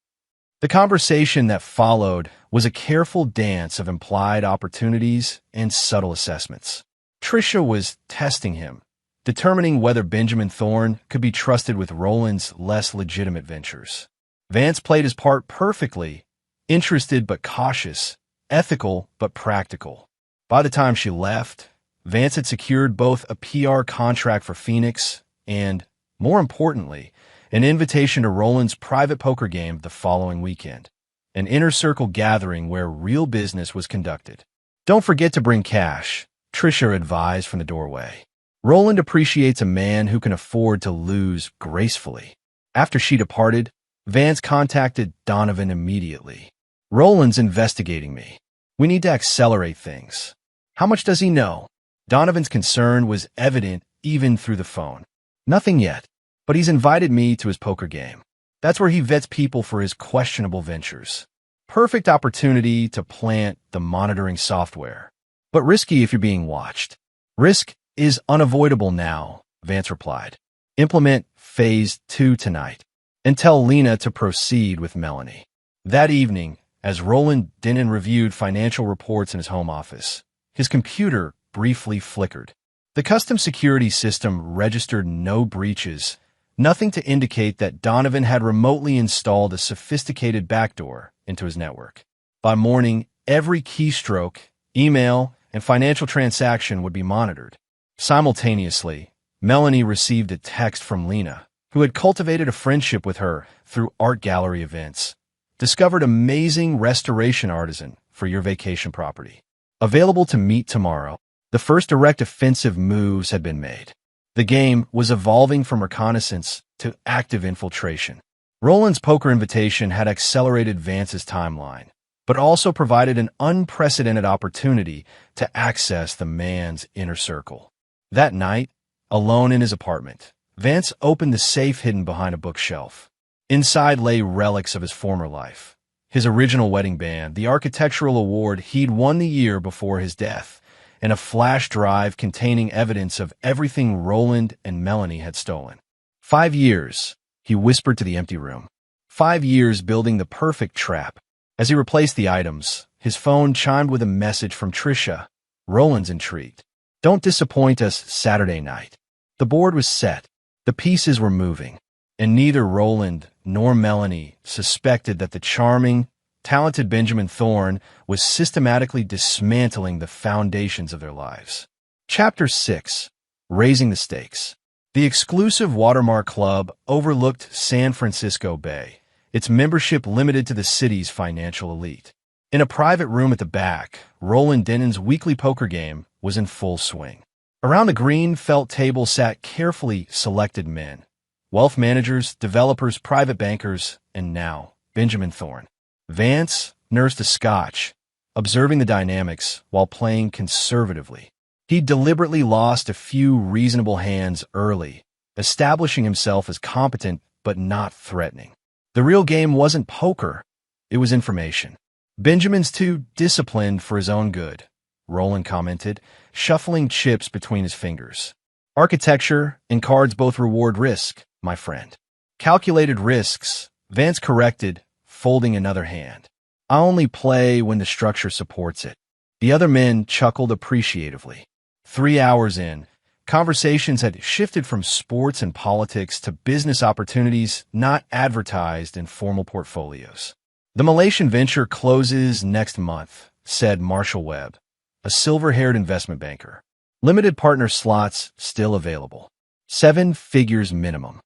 The conversation that followed was a careful dance of implied opportunities and subtle assessments. Trisha was testing him, determining whether Benjamin Thorne could be trusted with Roland's less legitimate ventures. Vance played his part perfectly, interested but cautious, ethical but practical. By the time she left, Vance had secured both a PR contract for Phoenix and, more importantly, an invitation to Roland's private poker game the following weekend, an inner-circle gathering where real business was conducted. Don't forget to bring cash, Trisha advised from the doorway. Roland appreciates a man who can afford to lose gracefully. After she departed, Vance contacted Donovan immediately. Roland's investigating me. We need to accelerate things. How much does he know? Donovan's concern was evident even through the phone. Nothing yet, but he's invited me to his poker game. That's where he vets people for his questionable ventures. Perfect opportunity to plant the monitoring software, but risky if you're being watched. Risk is unavoidable now, Vance replied. Implement Phase 2 tonight, and tell Lena to proceed with Melanie. That evening, as Roland Denon reviewed financial reports in his home office, his computer briefly flickered. The custom security system registered no breaches, nothing to indicate that Donovan had remotely installed a sophisticated backdoor into his network. By morning, every keystroke, email, and financial transaction would be monitored. Simultaneously, Melanie received a text from Lena, who had cultivated a friendship with her through art gallery events. Discovered amazing restoration artisan for your vacation property. Available to meet tomorrow. The first direct offensive moves had been made. The game was evolving from reconnaissance to active infiltration. Roland's poker invitation had accelerated Vance's timeline, but also provided an unprecedented opportunity to access the man's inner circle. That night, alone in his apartment, Vance opened the safe hidden behind a bookshelf. Inside lay relics of his former life. His original wedding band, the architectural award he'd won the year before his death, and a flash drive containing evidence of everything Roland and Melanie had stolen. 5 years, he whispered to the empty room. 5 years building the perfect trap. As he replaced the items, his phone chimed with a message from Trisha. Roland's intrigued. Don't disappoint us Saturday night. The board was set. The pieces were moving. And neither Roland nor Melanie suspected that the charming, talented Benjamin Thorne was systematically dismantling the foundations of their lives. Chapter 6. Raising the Stakes. The exclusive Watermark Club overlooked San Francisco Bay, its membership limited to the city's financial elite. In a private room at the back, Roland Denon's weekly poker game was in full swing. Around the green felt table sat carefully selected men. Wealth managers, developers, private bankers, and now, Benjamin Thorne. Vance nursed a scotch, observing the dynamics while playing conservatively. He deliberately lost a few reasonable hands early, establishing himself as competent but not threatening. The real game wasn't poker, it was information. Benjamin's too disciplined for his own good, Roland commented, shuffling chips between his fingers. Architecture and cards both reward risk, my friend. Calculated risks, Vance corrected, folding another hand. I only play when the structure supports it. The other men chuckled appreciatively. 3 hours in, conversations had shifted from sports and politics to business opportunities not advertised in formal portfolios. The Malaysian venture closes next month, said Marshall Webb, a silver-haired investment banker. Limited partner slots still available. 7 figures minimum.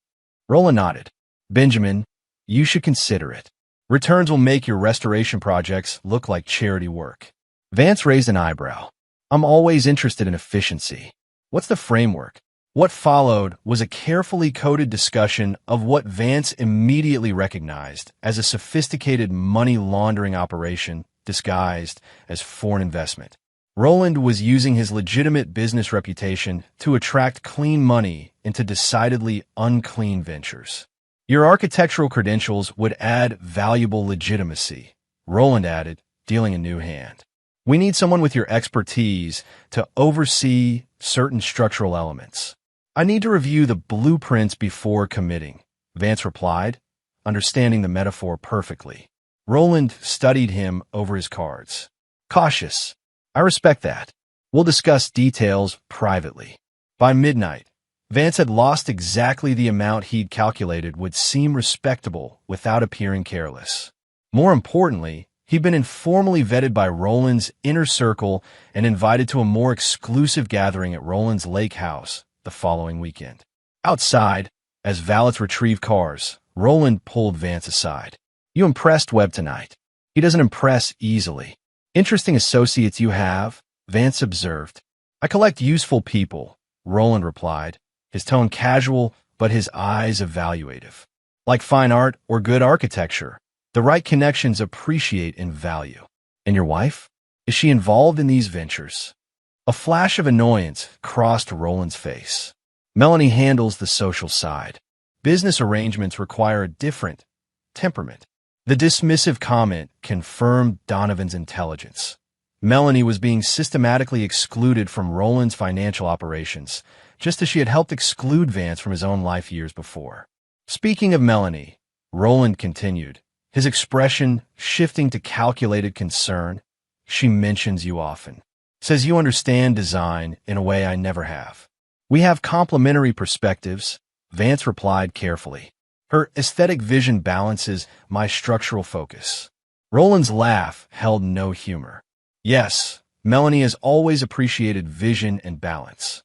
Roland nodded. Benjamin, you should consider it. Returns will make your restoration projects look like charity work. Vance raised an eyebrow. I'm always interested in efficiency. What's the framework? What followed was a carefully coded discussion of what Vance immediately recognized as a sophisticated money laundering operation disguised as foreign investment. Roland was using his legitimate business reputation to attract clean money into decidedly unclean ventures. Your architectural credentials would add valuable legitimacy, Roland added, dealing a new hand. We need someone with your expertise to oversee certain structural elements. I need to review the blueprints before committing, Vance replied, understanding the metaphor perfectly. Roland studied him over his cards. Cautious. I respect that. We'll discuss details privately. By midnight, Vance had lost exactly the amount he'd calculated would seem respectable without appearing careless. More importantly, he'd been informally vetted by Roland's inner circle and invited to a more exclusive gathering at Roland's lake house the following weekend. Outside, as valets retrieved cars, Roland pulled Vance aside. You impressed Webb tonight. He doesn't impress easily. Interesting associates you have, Vance observed. I collect useful people, Roland replied, his tone casual but his eyes evaluative. Like fine art or good architecture, the right connections appreciate in value. And your wife? Is she involved in these ventures? A flash of annoyance crossed Roland's face. Melanie handles the social side. Business arrangements require a different temperament. The dismissive comment confirmed Donovan's intelligence. Melanie was being systematically excluded from Roland's financial operations, just as she had helped exclude Vance from his own life years before. Speaking of Melanie, Roland continued, his expression shifting to calculated concern. She mentions you often. Says you understand design in a way I never have. We have complementary perspectives, Vance replied carefully. Her aesthetic vision balances my structural focus. Roland's laugh held no humor. Yes, Melanie has always appreciated vision and balance.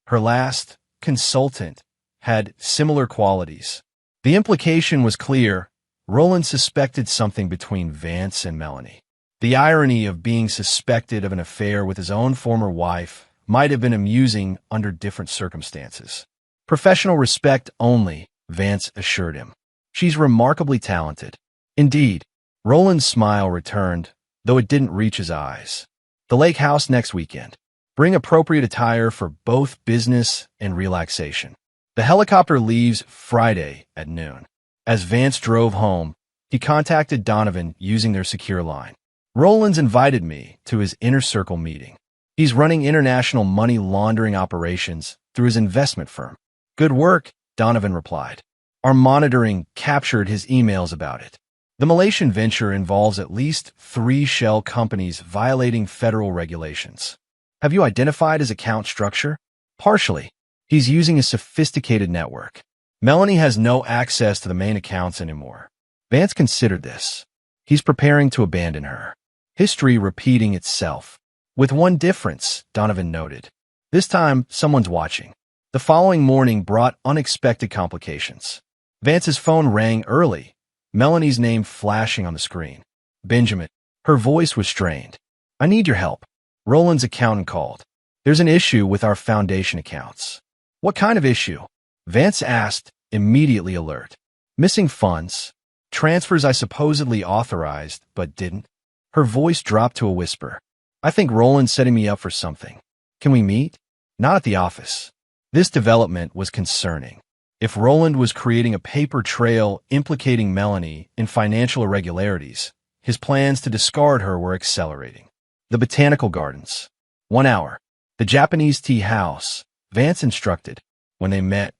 Her last consultant had similar qualities. The implication was clear. Roland suspected something between Vance and Melanie. The irony of being suspected of an affair with his own former wife might have been amusing under different circumstances. Professional respect only, Vance assured him. She's remarkably talented. Indeed, Roland's smile returned, though it didn't reach his eyes. The lake house next weekend. Bring appropriate attire for both business and relaxation. The helicopter leaves Friday at noon. As Vance drove home, he contacted Donovan using their secure line. Roland's invited me to his inner circle meeting. He's running international money laundering operations through his investment firm. Good work, Donovan replied. Our monitoring captured his emails about it. The Malaysian venture involves at least 3 shell companies violating federal regulations. Have you identified his account structure? Partially. He's using a sophisticated network. Melanie has no access to the main accounts anymore. Vance considered this. He's preparing to abandon her. History repeating itself. With one difference, Donovan noted. This time, someone's watching. The following morning brought unexpected complications. Vance's phone rang early, Melanie's name flashing on the screen. Benjamin. Her voice was strained. I need your help. Roland's accountant called. There's an issue with our foundation accounts. What kind of issue? Vance asked, immediately alert. Missing funds. Transfers I supposedly authorized, but didn't. Her voice dropped to a whisper. I think Roland's setting me up for something. Can we meet? Not at the office. This development was concerning. If Roland was creating a paper trail implicating Melanie in financial irregularities, his plans to discard her were accelerating. The Botanical Gardens. 1 hour. The Japanese tea house, Vance instructed. When they met,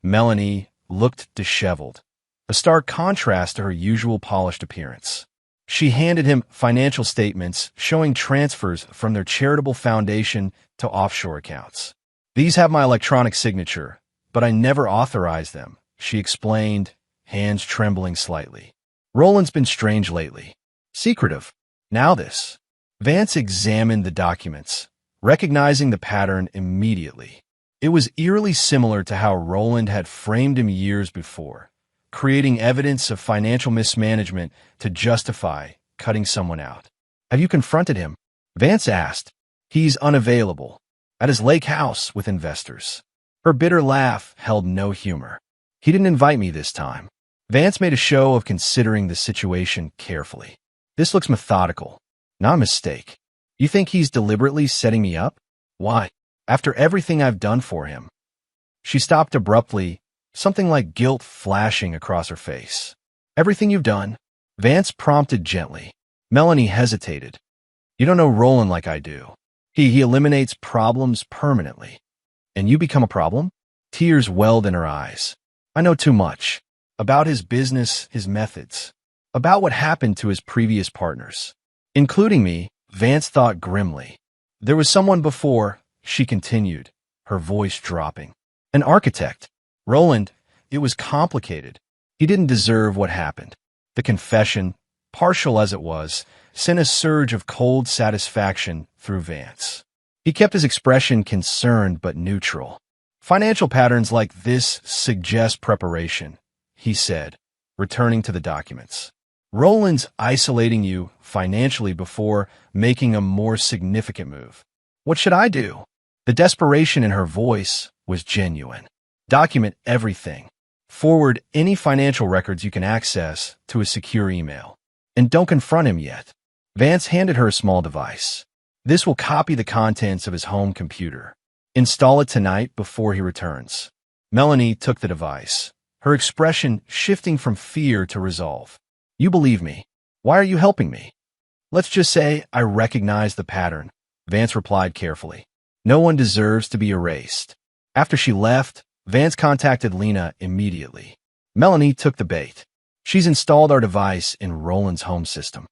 Melanie looked disheveled, a stark contrast to her usual polished appearance. She handed him financial statements showing transfers from their charitable foundation to offshore accounts. These have my electronic signature, but I never authorized them, she explained, hands trembling slightly. Roland's been strange lately. Secretive. Now this. Vance examined the documents, recognizing the pattern immediately. It was eerily similar to how Roland had framed him years before, creating evidence of financial mismanagement to justify cutting someone out. "Have you confronted him?" Vance asked. "He's unavailable. At his lake house with investors." Her bitter laugh held no humor. "He didn't invite me this time." Vance made a show of considering the situation carefully. "This looks methodical, not a mistake. You think he's deliberately setting me up? Why? After everything I've done for him." She stopped abruptly, something like guilt flashing across her face. "Everything you've done?" Vance prompted gently. Melanie hesitated. "You don't know Roland like I do. He eliminates problems permanently. And you become a problem?" Tears welled in her eyes. "I know too much. About his business, his methods. About what happened to his previous partners. Including me," Vance thought grimly. "There was someone before," she continued, her voice dropping. "An architect. Roland, it was complicated. He didn't deserve what happened." The confession, partial as it was, sent a surge of cold satisfaction through Vance. He kept his expression concerned but neutral. "Financial patterns like this suggest preparation," he said, returning to the documents. "Roland's isolating you financially before making a more significant move. What should I do?" The desperation in her voice was genuine. "Document everything. Forward any financial records you can access to a secure email. And don't confront him yet." Vance handed her a small device. "This will copy the contents of his home computer. Install it tonight before he returns." Melanie took the device, her expression shifting from fear to resolve. "You believe me. Why are you helping me?" "Let's just say I recognize the pattern," Vance replied carefully. "No one deserves to be erased." After she left, Vance contacted Lena immediately. Melanie took the bait. "She's installed our device in Roland's home system."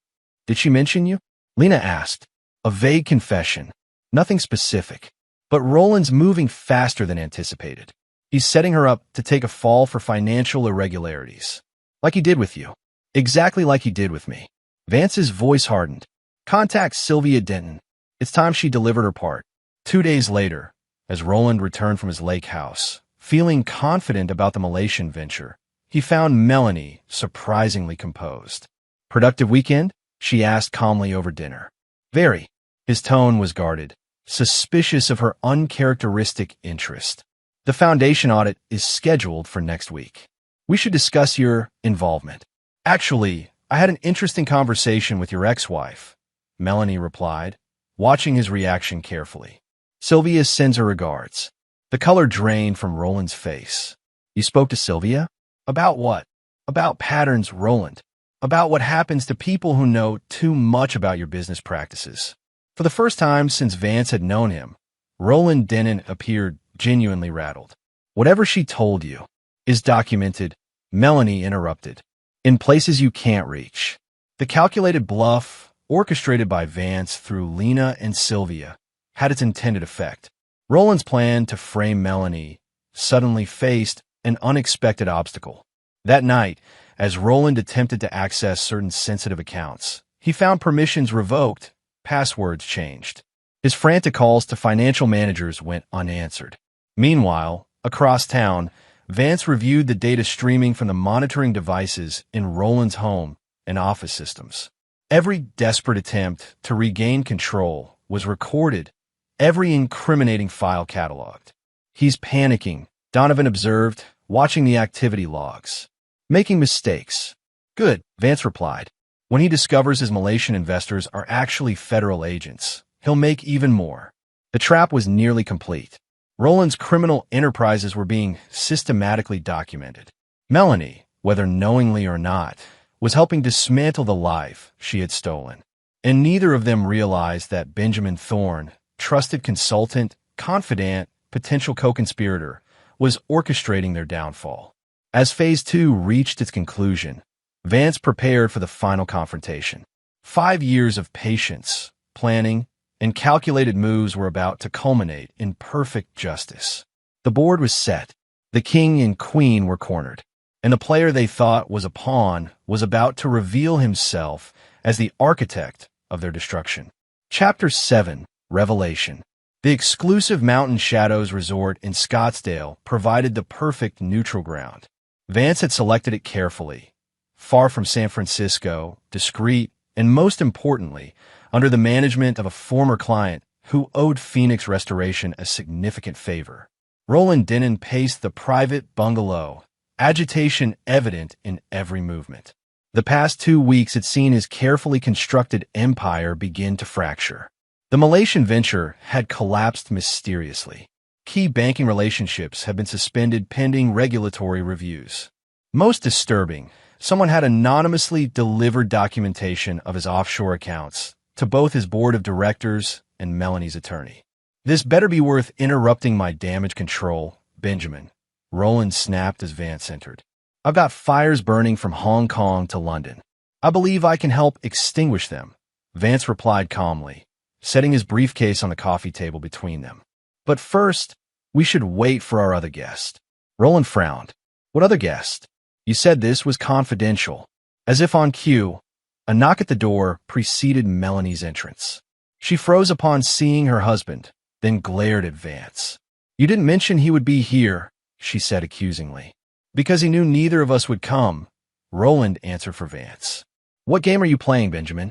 "Did she mention you?" Lena asked. A vague confession. Nothing specific. But Roland's moving faster than anticipated. He's setting her up to take a fall for financial irregularities. Like he did with you. Exactly like he did with me. Vance's voice hardened. "Contact Sylvia Denton." It's time she delivered her part. 2 days later, as Roland returned from his lake house, feeling confident about the Malaysian venture, he found Melanie surprisingly composed. "Productive weekend?" she asked calmly over dinner. "Very." His tone was guarded, suspicious of her uncharacteristic interest. "The foundation audit is scheduled for next week. We should discuss your involvement." "Actually, I had an interesting conversation with your ex-wife," Melanie replied, watching his reaction carefully. "Sylvia sends her regards." The color drained from Roland's face. "You spoke to Sylvia? About what?" "About patterns, Roland. About what happens to people who know too much about your business practices." For the first time since Vance had known him, Roland Denton appeared genuinely rattled. "Whatever she told you is documented," Melanie interrupted, "in places you can't reach." The calculated bluff, orchestrated by Vance through Lena and Sylvia, had its intended effect. Roland's plan to frame Melanie suddenly faced an unexpected obstacle. That night, as Roland attempted to access certain sensitive accounts, he found permissions revoked, passwords changed. His frantic calls to financial managers went unanswered. Meanwhile, across town, Vance reviewed the data streaming from the monitoring devices in Roland's home and office systems. Every desperate attempt to regain control was recorded, every incriminating file cataloged. "He's panicking," Donovan observed, watching the activity logs. "Making mistakes." "Good," Vance replied. "When he discovers his Malaysian investors are actually federal agents, he'll make even more." The trap was nearly complete. Roland's criminal enterprises were being systematically documented. Melanie, whether knowingly or not, was helping dismantle the life she had stolen. And neither of them realized that Benjamin Thorne, trusted consultant, confidant, potential co-conspirator, was orchestrating their downfall. As Phase 2 reached its conclusion, Vance prepared for the final confrontation. 5 years of patience, planning, and calculated moves were about to culminate in perfect justice. The board was set. The king and queen were cornered, and the player they thought was a pawn was about to reveal himself as the architect of their destruction. Chapter 7, Revelation. The exclusive Mountain Shadows Resort in Scottsdale provided the perfect neutral ground. Vance had selected it carefully, far from San Francisco, discreet, and most importantly, under the management of a former client who owed Phoenix Restoration a significant favor. Roland Denon paced the private bungalow, agitation evident in every movement. The past 2 weeks had seen his carefully constructed empire begin to fracture. The Malaysian venture had collapsed mysteriously. Key banking relationships had been suspended pending regulatory reviews. Most disturbing, someone had anonymously delivered documentation of his offshore accounts to both his board of directors and Melanie's attorney. "This better be worth interrupting my damage control, Benjamin," Roland snapped as Vance entered. "I've got fires burning from Hong Kong to London. I believe I can help extinguish them," Vance replied calmly, setting his briefcase on the coffee table between them. "But first, we should wait for our other guest." Roland frowned. "What other guest? You said this was confidential." As if on cue, a knock at the door preceded Melanie's entrance. She froze upon seeing her husband, then glared at Vance. "You didn't mention he would be here," she said accusingly. "Because he knew neither of us would come," Roland answered for Vance. "What game are you playing, Benjamin?"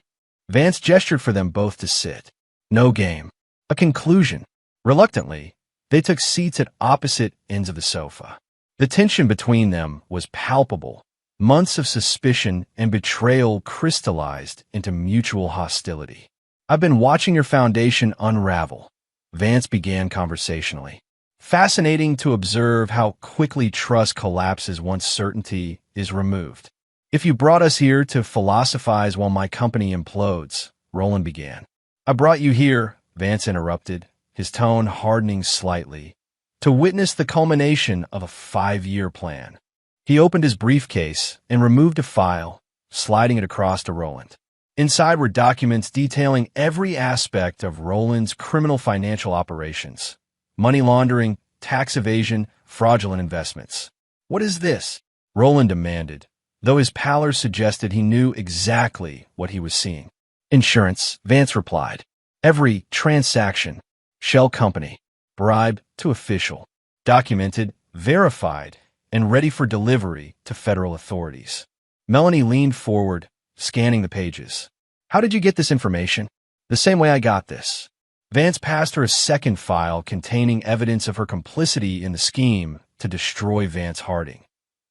Vance gestured for them both to sit. "No game. A conclusion." Reluctantly, they took seats at opposite ends of the sofa. The tension between them was palpable. Months of suspicion and betrayal crystallized into mutual hostility. "I've been watching your foundation unravel," Vance began conversationally. "Fascinating to observe how quickly trust collapses once certainty is removed." "If you brought us here to philosophize while my company implodes," Roland began. "I brought you here," Vance interrupted, his tone hardening slightly, "to witness the culmination of a 5-year plan." He opened his briefcase and removed a file, sliding it across to Roland. Inside were documents detailing every aspect of Roland's criminal financial operations: money laundering, tax evasion, fraudulent investments. "What is this?" Roland demanded, though his pallor suggested he knew exactly what he was seeing. "Insurance," Vance replied. "Every transaction. Shell company. Bribe to official. Documented, verified, and ready for delivery to federal authorities." Melanie leaned forward, scanning the pages. "How did you get this information?" "The same way I got this." Vance passed her a second file containing evidence of her complicity in the scheme to destroy Vance Harding.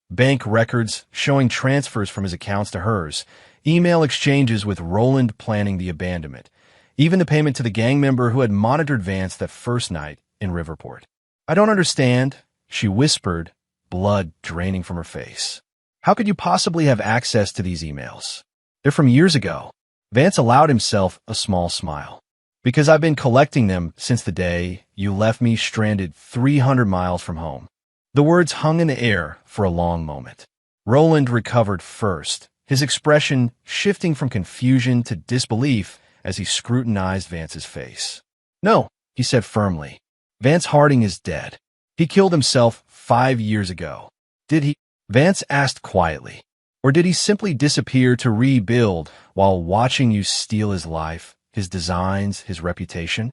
Bank records showing transfers from his accounts to hers, email exchanges with Roland planning the abandonment, even the payment to the gang member who had monitored Vance that first night in Riverport. "I don't understand," she whispered, blood draining from her face. "How could you possibly have access to these emails? They're from years ago." Vance allowed himself a small smile. "Because I've been collecting them since the day you left me stranded 300 miles from home." The words hung in the air for a long moment. Roland recovered first, his expression shifting from confusion to disbelief as he scrutinized Vance's face. "No," he said firmly. "Vance Harding is dead. He killed himself 5 years ago." "Did he?" Vance asked quietly. "Or did he simply disappear to rebuild while watching you steal his life, his designs, his reputation?"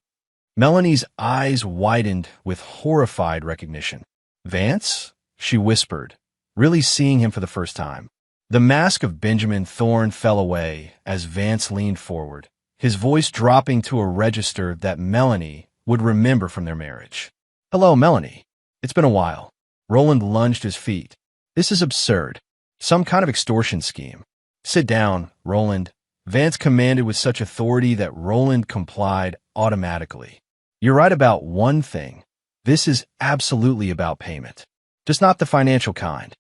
Melanie's eyes widened with horrified recognition. "Vance?" she whispered, really seeing him for the first time. The mask of Benjamin Thorne fell away as Vance leaned forward, his voice dropping to a register that Melanie would remember from their marriage. "Hello, Melanie. It's been a while." Roland lunged to his feet. "This is absurd. Some kind of extortion scheme." "Sit down, Roland," Vance commanded with such authority that Roland complied automatically. "You're right about one thing. This is absolutely about payment. Just not the financial kind."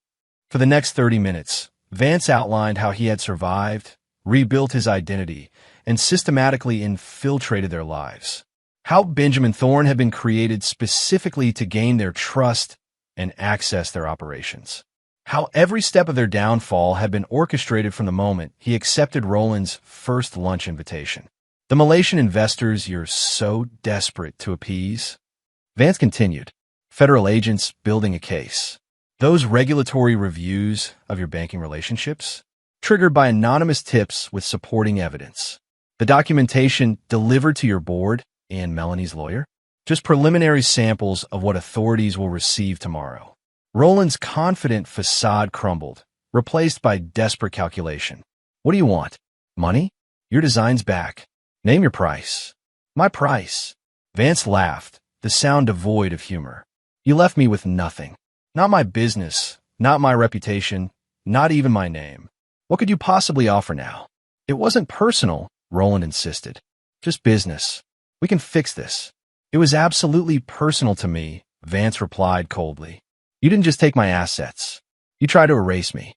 For the next 30 minutes, Vance outlined how he had survived, rebuilt his identity, and systematically infiltrated their lives. How Benjamin Thorne had been created specifically to gain their trust and access their operations. How every step of their downfall had been orchestrated from the moment he accepted Roland's first lunch invitation. "The Malaysian investors you're so desperate to appease?" Vance continued. "Federal agents building a case. Those regulatory reviews of your banking relationships, triggered by anonymous tips with supporting evidence. The documentation delivered to your board and Melanie's lawyer." Just preliminary samples of what authorities will receive tomorrow. Roland's confident facade crumbled, replaced by desperate calculation. What do you want? Money? Your design's back. Name your price. My price. Vance laughed, the sound devoid of humor. You left me with nothing. Not my business, not my reputation, not even my name. What could you possibly offer now? It wasn't personal, Roland insisted. Just business. We can fix this. It was absolutely personal to me, Vance replied coldly. You didn't just take my assets. You tried to erase me.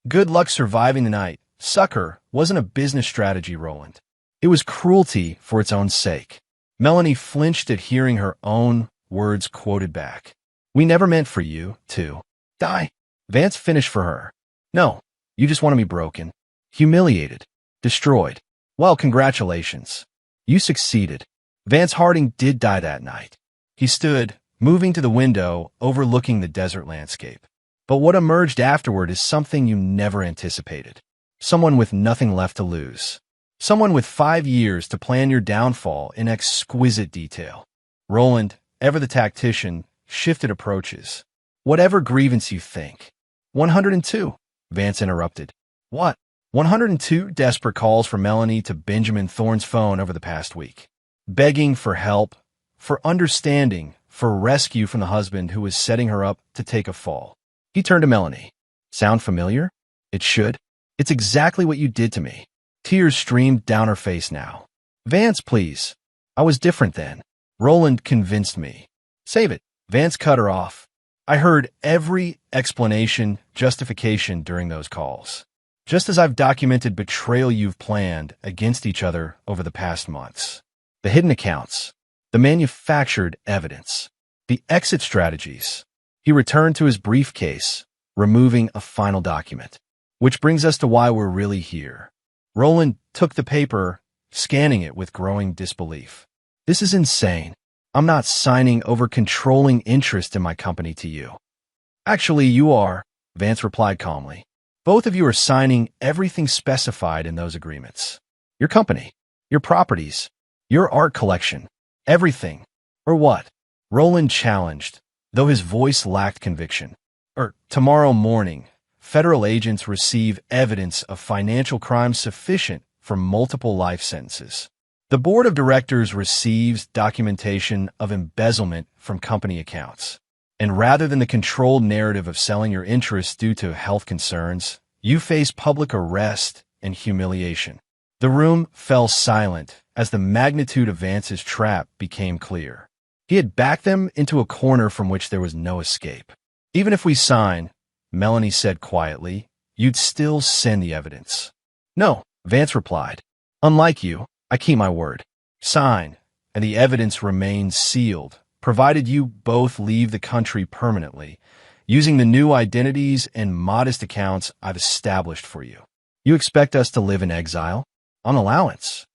Good luck surviving the night. Sucker wasn't a business strategy, Roland. It was cruelty for its own sake. Melanie flinched at hearing her own words quoted back. We never meant for you to die. Vance finished for her. No, you just wanted me broken, humiliated, destroyed. Well, congratulations. You succeeded. Vance Harding did die that night. He stood, moving to the window, overlooking the desert landscape. But what emerged afterward is something you never anticipated. Someone with nothing left to lose. Someone with 5 years to plan your downfall in exquisite detail. Roland, ever the tactician, shifted approaches. Whatever grievance you think. 102, Vance interrupted. What? 102 desperate calls from Melanie to Benjamin Thorne's phone over the past week. Begging for help, for understanding, for rescue from the husband who was setting her up to take a fall. He turned to Melanie. Sound familiar? It should. It's exactly what you did to me. Tears streamed down her face now. Vance, please. I was different then. Roland convinced me. Save it. Vance cut her off. I heard every explanation, justification during those calls. Just as I've documented betrayal you've planned against each other over the past months. The hidden accounts. The manufactured evidence. The exit strategies. He returned to his briefcase, removing a final document. Which brings us to why we're really here. Roland took the paper, scanning it with growing disbelief. This is insane. I'm not signing over controlling interest in my company to you. Actually, you are, Vance replied calmly. Both of you are signing everything specified in those agreements. Your company, your properties, your art collection, everything. Or what? Roland challenged, though his voice lacked conviction. Tomorrow morning, federal agents receive evidence of financial crimes sufficient for multiple life sentences. The board of directors receives documentation of embezzlement from company accounts. And rather than the controlled narrative of selling your interests due to health concerns, you face public arrest and humiliation. The room fell silent as the magnitude of Vance's trap became clear. He had backed them into a corner from which there was no escape. Even if we sign, Melanie said quietly, you'd still send the evidence. No, Vance replied. Unlike you, I keep my word. Sign, and the evidence remains sealed, provided you both leave the country permanently, using the new identities and modest accounts I've established for you. You expect us to live in exile? On allowance.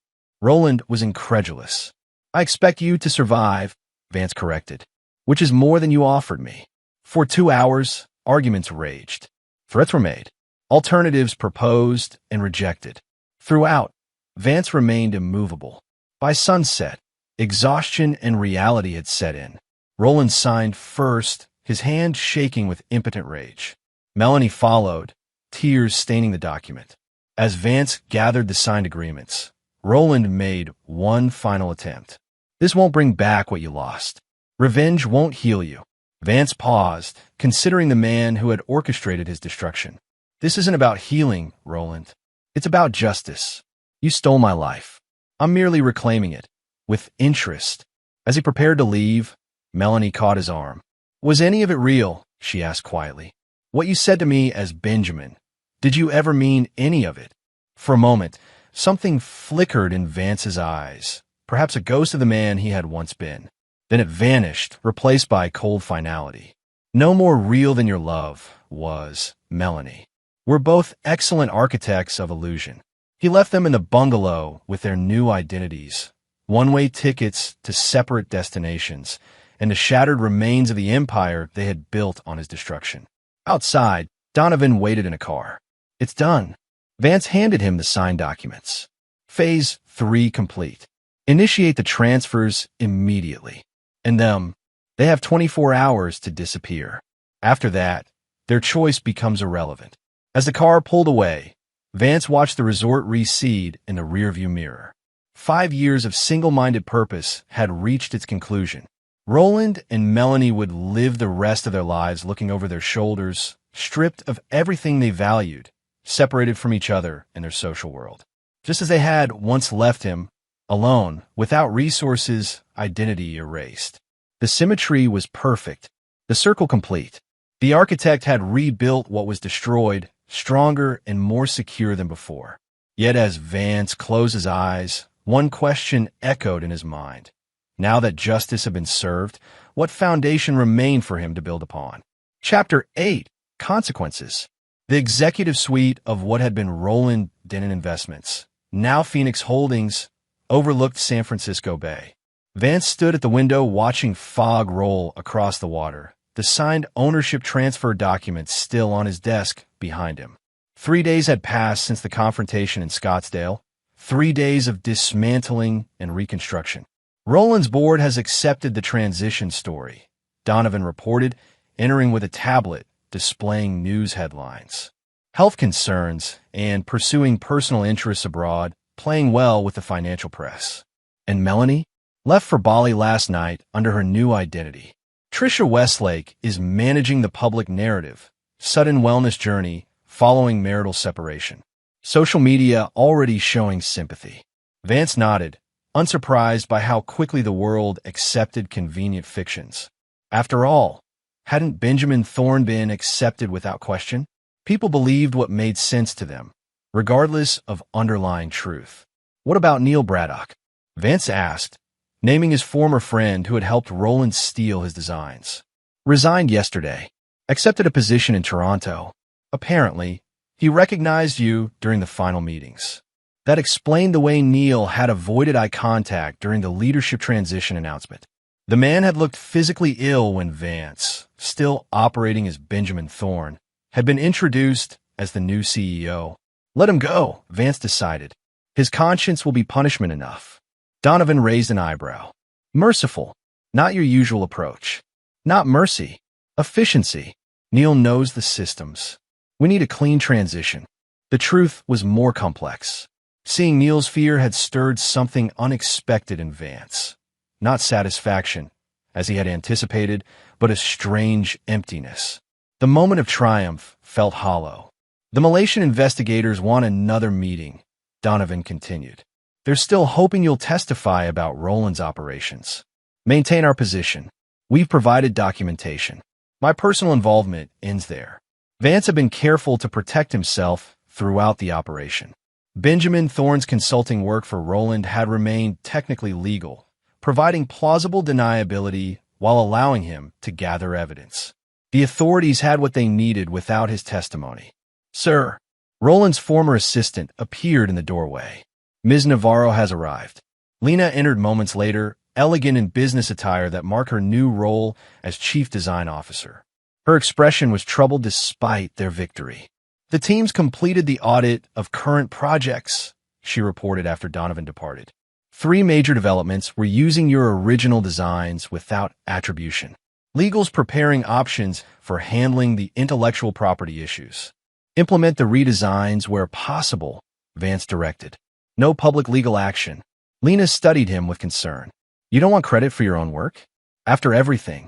Roland was incredulous. I expect you to survive, Vance corrected, which is more than you offered me. For 2 hours, arguments raged. Threats were made. Alternatives proposed and rejected. Throughout, Vance remained immovable. By sunset, exhaustion and reality had set in. Roland signed first, his hand shaking with impotent rage. Melanie followed, tears staining the document. As Vance gathered the signed agreements, Roland made one final attempt. This won't bring back what you lost. Revenge won't heal you. Vance paused, considering the man who had orchestrated his destruction. This isn't about healing, Roland. It's about justice. You stole my life. I'm merely reclaiming it. With interest. As he prepared to leave, Melanie caught his arm. Was any of it real? She asked quietly. What you said to me as Benjamin. Did you ever mean any of it? For a moment, something flickered in Vance's eyes, perhaps a ghost of the man he had once been. Then it vanished, replaced by cold finality. No more real than your love was, Melanie. We're both excellent architects of illusion. He left them in the bungalow with their new identities, one-way tickets to separate destinations, and the shattered remains of the empire they had built on his destruction. Outside, Donovan waited in a car. It's done. Vance handed him the signed documents. Phase 3 complete. Initiate the transfers immediately. And them, they have 24 hours to disappear. After that, their choice becomes irrelevant. As the car pulled away, Vance watched the resort recede in the rearview mirror. 5 years of single-minded purpose had reached its conclusion. Roland and Melanie would live the rest of their lives looking over their shoulders, stripped of everything they valued, separated from each other in their social world. Just as they had once left him, alone, without resources, identity erased. The symmetry was perfect, the circle complete. The architect had rebuilt what was destroyed, stronger and more secure than before. Yet as Vance closed his eyes, one question echoed in his mind. Now that justice had been served, what foundation remained for him to build upon? Chapter 8. Consequences. The executive suite of what had been Roland Denon Investments, now Phoenix Holdings, overlooked San Francisco Bay. Vance stood at the window watching fog roll across the water, the signed ownership transfer documents still on his desk behind him. 3 days had passed since the confrontation in Scottsdale, 3 days of dismantling and reconstruction. Roland's board has accepted the transition story, Donovan reported, entering with a tablet displaying news headlines. Health concerns and pursuing personal interests abroad, playing well with the financial press. And Melanie? Left for Bali last night under her new identity. Trisha Westlake is managing the public narrative, sudden wellness journey following marital separation. Social media already showing sympathy. Vance nodded, unsurprised by how quickly the world accepted convenient fictions. After all, hadn't Benjamin Thorne been accepted without question? People believed what made sense to them, regardless of underlying truth. What about Neil Braddock? Vance asked, naming his former friend who had helped Roland steal his designs. Resigned yesterday. Accepted a position in Toronto. Apparently, he recognized you during the final meetings. That explained the way Neil had avoided eye contact during the leadership transition announcement. The man had looked physically ill when Vance, still operating as Benjamin Thorne, had been introduced as the new CEO. Let him go, Vance decided. His conscience will be punishment enough. Donovan raised an eyebrow. Merciful, not your usual approach. Not mercy, efficiency. Neil knows the systems. We need a clean transition. The truth was more complex. Seeing Neil's fear had stirred something unexpected in Vance. Not satisfaction, as he had anticipated, but a strange emptiness. The moment of triumph felt hollow. The Malaysian investigators want another meeting, Donovan continued. They're still hoping you'll testify about Roland's operations. Maintain our position. We've provided documentation. My personal involvement ends there. Vance had been careful to protect himself throughout the operation. Benjamin Thorne's consulting work for Roland had remained technically legal, providing plausible deniability while allowing him to gather evidence. The authorities had what they needed without his testimony. Sir, Roland's former assistant appeared in the doorway. Ms. Navarro has arrived. Lena entered moments later, elegant in business attire that marked her new role as Chief Design Officer. Her expression was troubled despite their victory. The teams completed the audit of current projects, she reported after Donovan departed. 3 major developments were using your original designs without attribution. Legal's preparing options for handling the intellectual property issues. Implement the redesigns where possible, Vance directed. No public legal action. Lena studied him with concern. You don't want credit for your own work? After everything,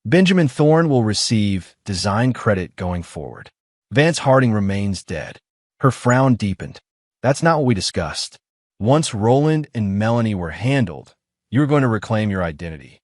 Benjamin Thorne will receive design credit going forward. Vance Harding remains dead. Her frown deepened. That's not what we discussed. Once Roland and Melanie were handled, you're going to reclaim your identity.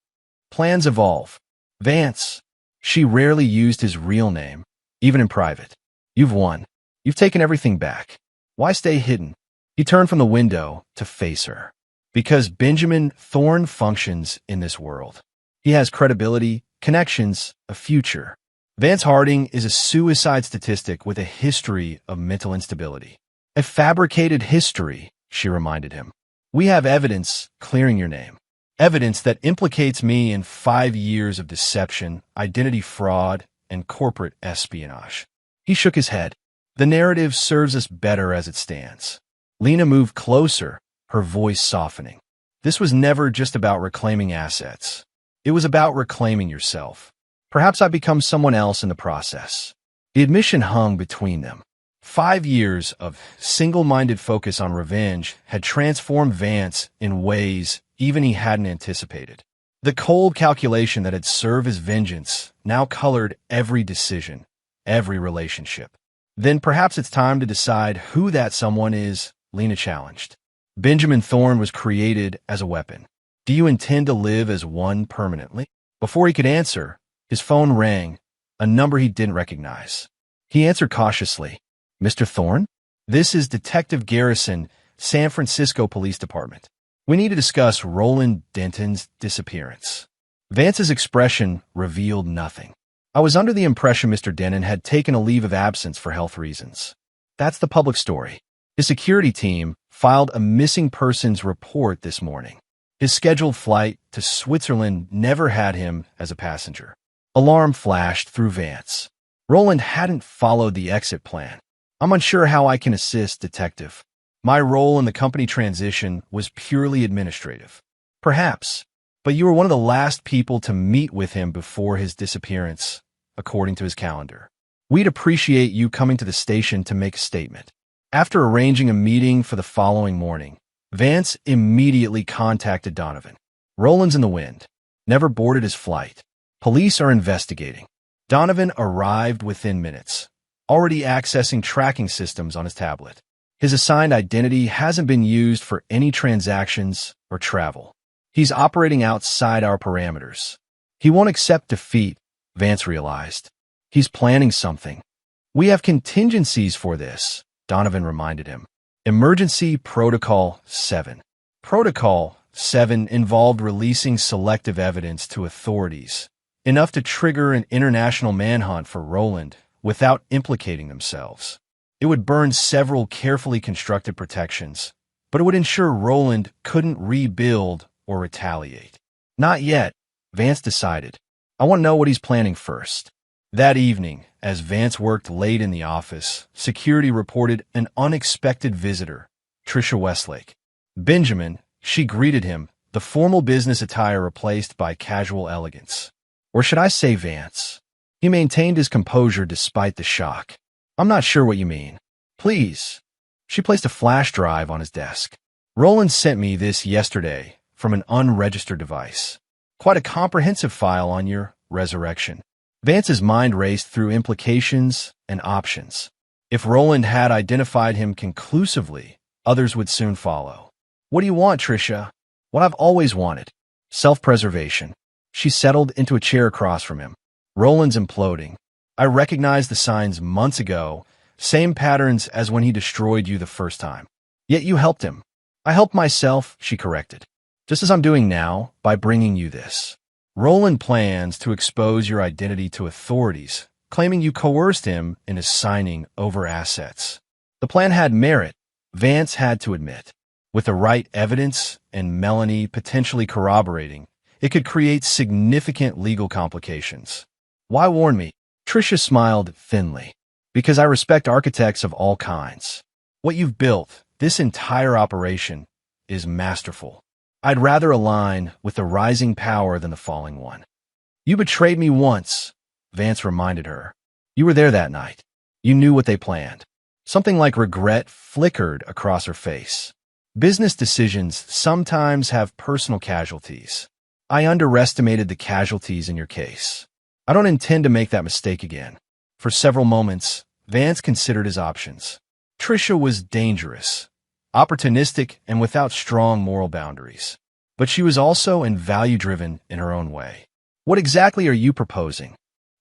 Plans evolve. Vance. She rarely used his real name, even in private. You've won. You've taken everything back. Why stay hidden? He turned from the window to face her. Because Benjamin Thorne functions in this world. He has credibility, connections, a future. Vance Harding is a suicide statistic with a history of mental instability. A fabricated history, she reminded him. We have evidence clearing your name. Evidence that implicates me in 5 years of deception, identity fraud, and corporate espionage. He shook his head. The narrative serves us better as it stands. Lena moved closer, her voice softening. This was never just about reclaiming assets. It was about reclaiming yourself. Perhaps I've become someone else in the process. The admission hung between them. 5 years of single-minded focus on revenge had transformed Vance in ways even he hadn't anticipated. The cold calculation that had served as vengeance now colored every decision, every relationship. Then perhaps it's time to decide who that someone is, Lena challenged. Benjamin Thorne was created as a weapon. Do you intend to live as one permanently? Before he could answer, his phone rang, a number he didn't recognize. He answered cautiously. Mr. Thorne? This is Detective Garrison, San Francisco Police Department. We need to discuss Roland Denton's disappearance. Vance's expression revealed nothing. I was under the impression Mr. Denton had taken a leave of absence for health reasons. That's the public story. His security team filed a missing persons report this morning. His scheduled flight to Switzerland never had him as a passenger. Alarm flashed through Vance. Roland hadn't followed the exit plan. I'm unsure how I can assist, Detective. My role in the company transition was purely administrative. Perhaps, but you were one of the last people to meet with him before his disappearance, according to his calendar. We'd appreciate you coming to the station to make a statement. After arranging a meeting for the following morning, Vance immediately contacted Donovan. Roland's in the wind. Never boarded his flight. Police are investigating. Donovan arrived within minutes, already accessing tracking systems on his tablet. His assigned identity hasn't been used for any transactions or travel. He's operating outside our parameters. He won't accept defeat, Vance realized. He's planning something. We have contingencies for this, Donovan reminded him. Emergency Protocol 7. Protocol 7 involved releasing selective evidence to authorities, enough to trigger an international manhunt for Roland without implicating themselves. It would burn several carefully constructed protections, but it would ensure Roland couldn't rebuild or retaliate. Not yet, Vance decided. I want to know what he's planning first. That evening, as Vance worked late in the office, security reported an unexpected visitor, Tricia Westlake. Benjamin, she greeted him, the formal business attire replaced by casual elegance. Or should I say Vance? He maintained his composure despite the shock. I'm not sure what you mean. Please. She placed a flash drive on his desk. Roland sent me this yesterday from an unregistered device. Quite a comprehensive file on your resurrection. Vance's mind raced through implications and options. If Roland had identified him conclusively, others would soon follow. What do you want, Tricia? What I've always wanted. Self-preservation. She settled into a chair across from him. Roland's imploding. I recognized the signs months ago, same patterns as when he destroyed you the first time. Yet you helped him. I helped myself, she corrected. Just as I'm doing now, by bringing you this. Roland plans to expose your identity to authorities, claiming you coerced him into signing over assets. The plan had merit, Vance had to admit. With the right evidence and Melanie potentially corroborating, it could create significant legal complications. Why warn me? Tricia smiled thinly. Because I respect architects of all kinds. What you've built, this entire operation, is masterful. I'd rather align with the rising power than the falling one. You betrayed me once, Vance reminded her. You were there that night. You knew what they planned. Something like regret flickered across her face. Business decisions sometimes have personal casualties. I underestimated the casualties in your case. I don't intend to make that mistake again. For several moments, Vance considered his options. Tricia was dangerous, opportunistic, and without strong moral boundaries. But she was also value-driven in her own way. What exactly are you proposing?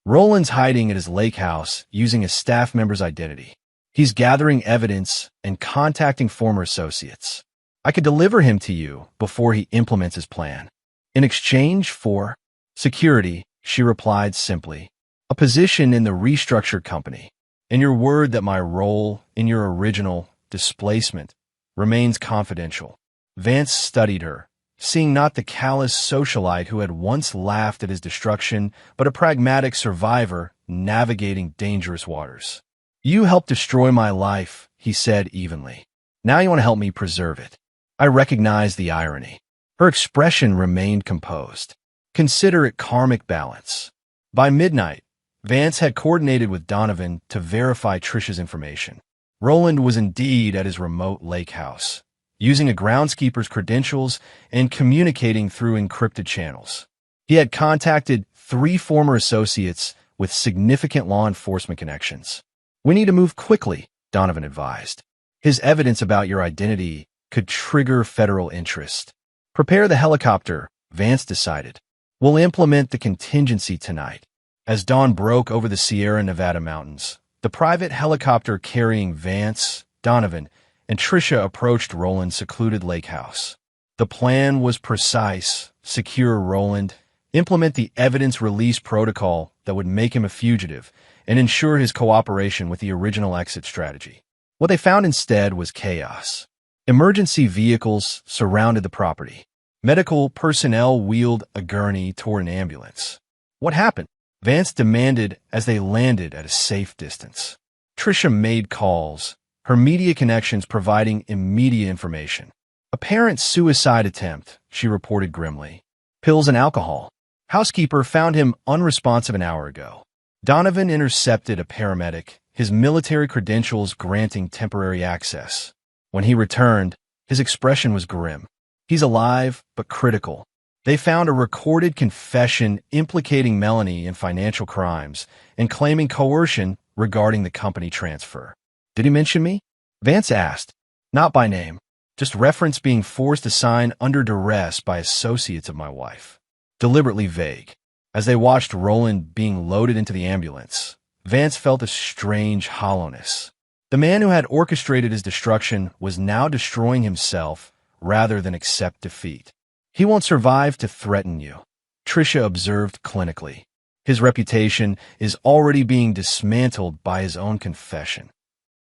Roland's hiding at his lake house using a staff member's identity. He's gathering evidence and contacting former associates. I could deliver him to you before he implements his plan. In exchange for security, she replied simply, a position in the restructured company, and your word that my role in your original displacement remains confidential. Vance studied her, seeing not the callous socialite who had once laughed at his destruction, but a pragmatic survivor navigating dangerous waters. You helped destroy my life, he said evenly. Now you want to help me preserve it. I recognized the irony. Her expression remained composed. Consider it karmic balance. By midnight, Vance had coordinated with Donovan to verify Trisha's information. Roland was indeed at his remote lake house, using a groundskeeper's credentials and communicating through encrypted channels. He had contacted 3 former associates with significant law enforcement connections. "We need to move quickly," Donovan advised. "His evidence about your identity could trigger federal interest." "Prepare the helicopter," Vance decided. "We'll implement the contingency tonight." As dawn broke over the Sierra Nevada mountains, the private helicopter carrying Vance, Donovan, and Trisha approached Roland's secluded lake house. The plan was precise: secure Roland, implement the evidence release protocol that would make him a fugitive, and ensure his cooperation with the original exit strategy. What they found instead was chaos. Emergency vehicles surrounded the property. Medical personnel wheeled a gurney toward an ambulance. "What happened?" Vance demanded as they landed at a safe distance. Trisha made calls, her media connections providing immediate information. "Apparent suicide attempt," she reported grimly. "Pills and alcohol. Housekeeper found him unresponsive an hour ago." Donovan intercepted a paramedic, his military credentials granting temporary access. When he returned, his expression was grim. "He's alive, but critical." They found a recorded confession implicating Melanie in financial crimes and claiming coercion regarding the company transfer. "Did he mention me?" Vance asked. "Not by name, just reference being forced to sign under duress by associates of my wife." Deliberately vague. As they watched Roland being loaded into the ambulance, Vance felt a strange hollowness. The man who had orchestrated his destruction was now destroying himself rather than accept defeat. "He won't survive to threaten you," Trisha observed clinically. "His reputation is already being dismantled by his own confession."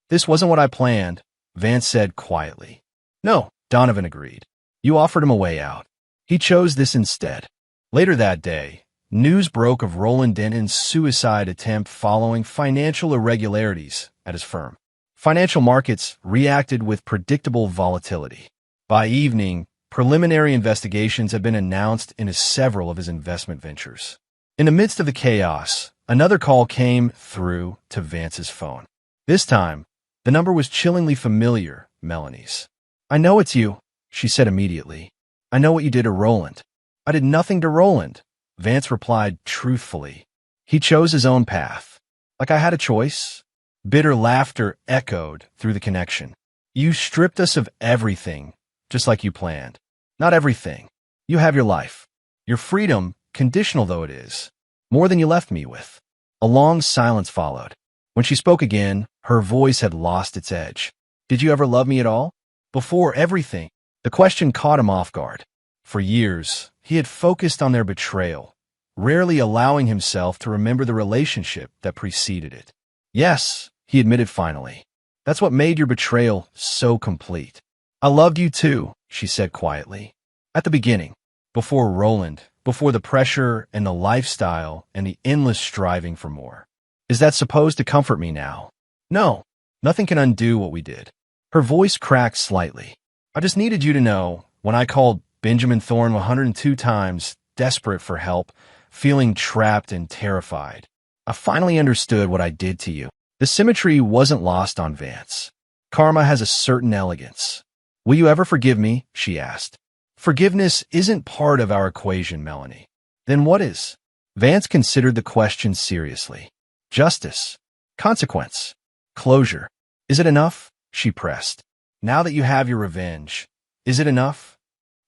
"This wasn't what I planned," Vance said quietly. "No," Donovan agreed. "You offered him a way out. He chose this instead." Later that day, news broke of Roland Denton's suicide attempt following financial irregularities at his firm. Financial markets reacted with predictable volatility. By evening, preliminary investigations had been announced into several of his investment ventures. In the midst of the chaos, another call came through to Vance's phone. This time, the number was chillingly familiar, Melanie's. "I know it's you," she said immediately. "I know what you did to Roland." "I did nothing to Roland," Vance replied truthfully. "He chose his own path." "Like I had a choice?" Bitter laughter echoed through the connection. "You stripped us of everything, just like you planned." "Not everything. You have your life. Your freedom, conditional though it is. More than you left me with." A long silence followed. When she spoke again, her voice had lost its edge. "Did you ever love me at all? Before everything?" The question caught him off guard. For years, he had focused on their betrayal, rarely allowing himself to remember the relationship that preceded it. "Yes," he admitted finally. "That's what made your betrayal so complete." "I loved you too," she said quietly. "At the beginning, before Roland, before the pressure and the lifestyle and the endless striving for more." "Is that supposed to comfort me now?" "No, nothing can undo what we did." Her voice cracked slightly. "I just needed you to know, when I called Benjamin Thorne 102 times, desperate for help, feeling trapped and terrified, I finally understood what I did to you." The symmetry wasn't lost on Vance. Karma has a certain elegance. "Will you ever forgive me?" she asked. "Forgiveness isn't part of our equation, Melanie." "Then what is?" Vance considered the question seriously. "Justice. Consequence. Closure. Is it enough?" she pressed. "Now that you have your revenge, is it enough?"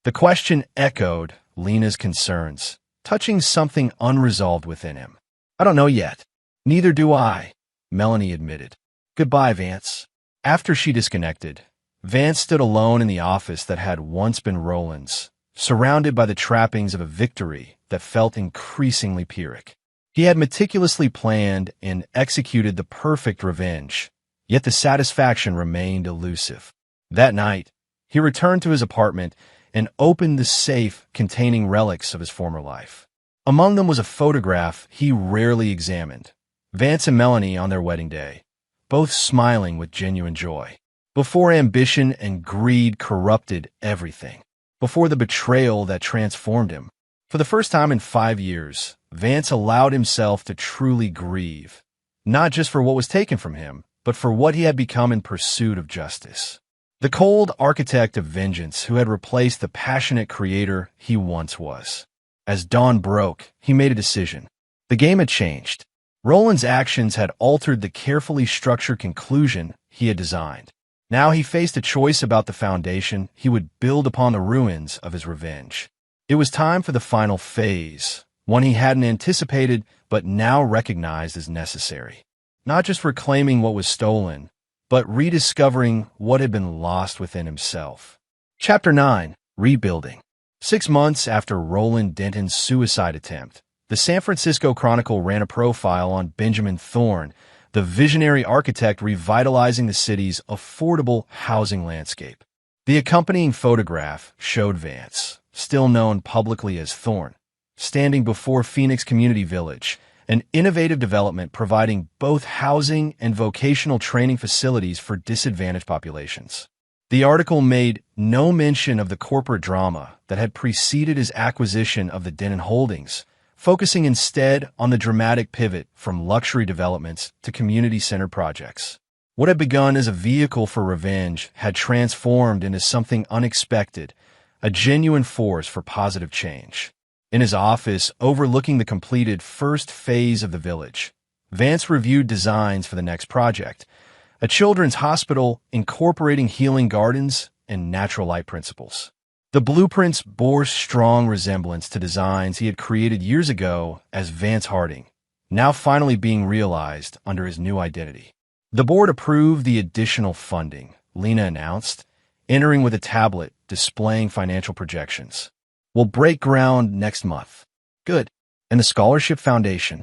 The question echoed Lena's concerns, touching something unresolved within him. "I don't know yet." "Neither do I," Melanie admitted. "Goodbye, Vance." After she disconnected, Vance stood alone in the office that had once been Roland's, surrounded by the trappings of a victory that felt increasingly Pyrrhic. He had meticulously planned and executed the perfect revenge, yet the satisfaction remained elusive. That night, he returned to his apartment and opened the safe containing relics of his former life. Among them was a photograph he rarely examined, Vance and Melanie on their wedding day, both smiling with genuine joy. Before ambition and greed corrupted everything. Before the betrayal that transformed him. For the first time in 5 years, Vance allowed himself to truly grieve, not just for what was taken from him, but for what he had become in pursuit of justice. The cold architect of vengeance who had replaced the passionate creator he once was. As dawn broke, he made a decision. The game had changed. Roland's actions had altered the carefully structured conclusion he had designed. Now he faced a choice about the foundation he would build upon the ruins of his revenge. It was time for the final phase, one he hadn't anticipated but now recognized as necessary. Not just reclaiming what was stolen, but rediscovering what had been lost within himself. Chapter 9. Rebuilding. 6 months after Roland Denton's suicide attempt, the San Francisco Chronicle ran a profile on Benjamin Thorne, the visionary architect revitalizing the city's affordable housing landscape. The accompanying photograph showed Vance, still known publicly as Thorne, standing before Phoenix Community Village, an innovative development providing both housing and vocational training facilities for disadvantaged populations. The article made no mention of the corporate drama that had preceded his acquisition of the Denton holdings, focusing instead on the dramatic pivot from luxury developments to community-centered projects. What had begun as a vehicle for revenge had transformed into something unexpected, a genuine force for positive change. In his office, overlooking the completed first phase of the village, Vance reviewed designs for the next project, a children's hospital incorporating healing gardens and natural light principles. The blueprints bore strong resemblance to designs he had created years ago as Vance Harding, now finally being realized under his new identity. The board approved the additional funding, Lena announced, entering with a tablet displaying financial projections. We'll break ground next month. Good. And the Scholarship Foundation.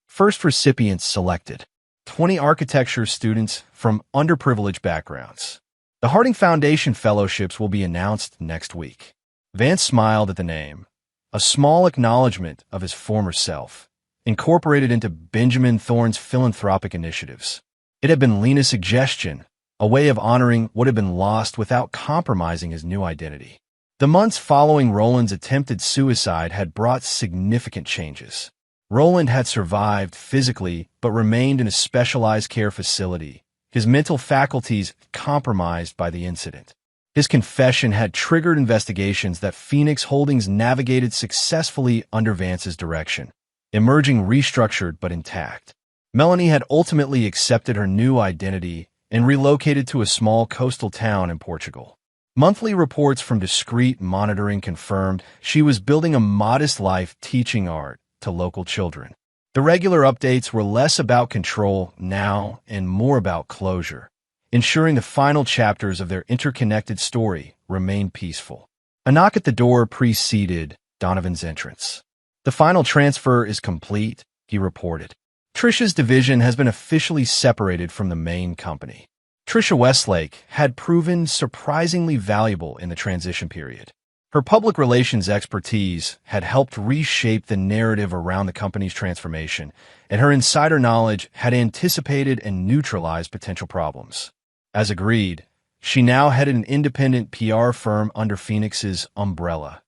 First recipients selected. 20 architecture students from underprivileged backgrounds. The Harding Foundation Fellowships will be announced next week. Vance smiled at the name, a small acknowledgement of his former self, incorporated into Benjamin Thorne's philanthropic initiatives. It had been Lena's suggestion, a way of honoring what had been lost without compromising his new identity. The months following Roland's attempted suicide had brought significant changes. Roland had survived physically but remained in a specialized care facility, his mental faculties compromised by the incident. His confession had triggered investigations that Phoenix Holdings navigated successfully under Vance's direction, emerging restructured but intact. Melanie had ultimately accepted her new identity and relocated to a small coastal town in Portugal. Monthly reports from discreet monitoring confirmed she was building a modest life teaching art to local children. The regular updates were less about control now and more about closure, ensuring the final chapters of their interconnected story remained peaceful. A knock at the door preceded Donovan's entrance. The final transfer is complete, he reported. Trisha's division has been officially separated from the main company. Trisha Westlake had proven surprisingly valuable in the transition period. Her public relations expertise had helped reshape the narrative around the company's transformation, and her insider knowledge had anticipated and neutralized potential problems. As agreed, she now headed an independent PR firm under Phoenix's umbrella,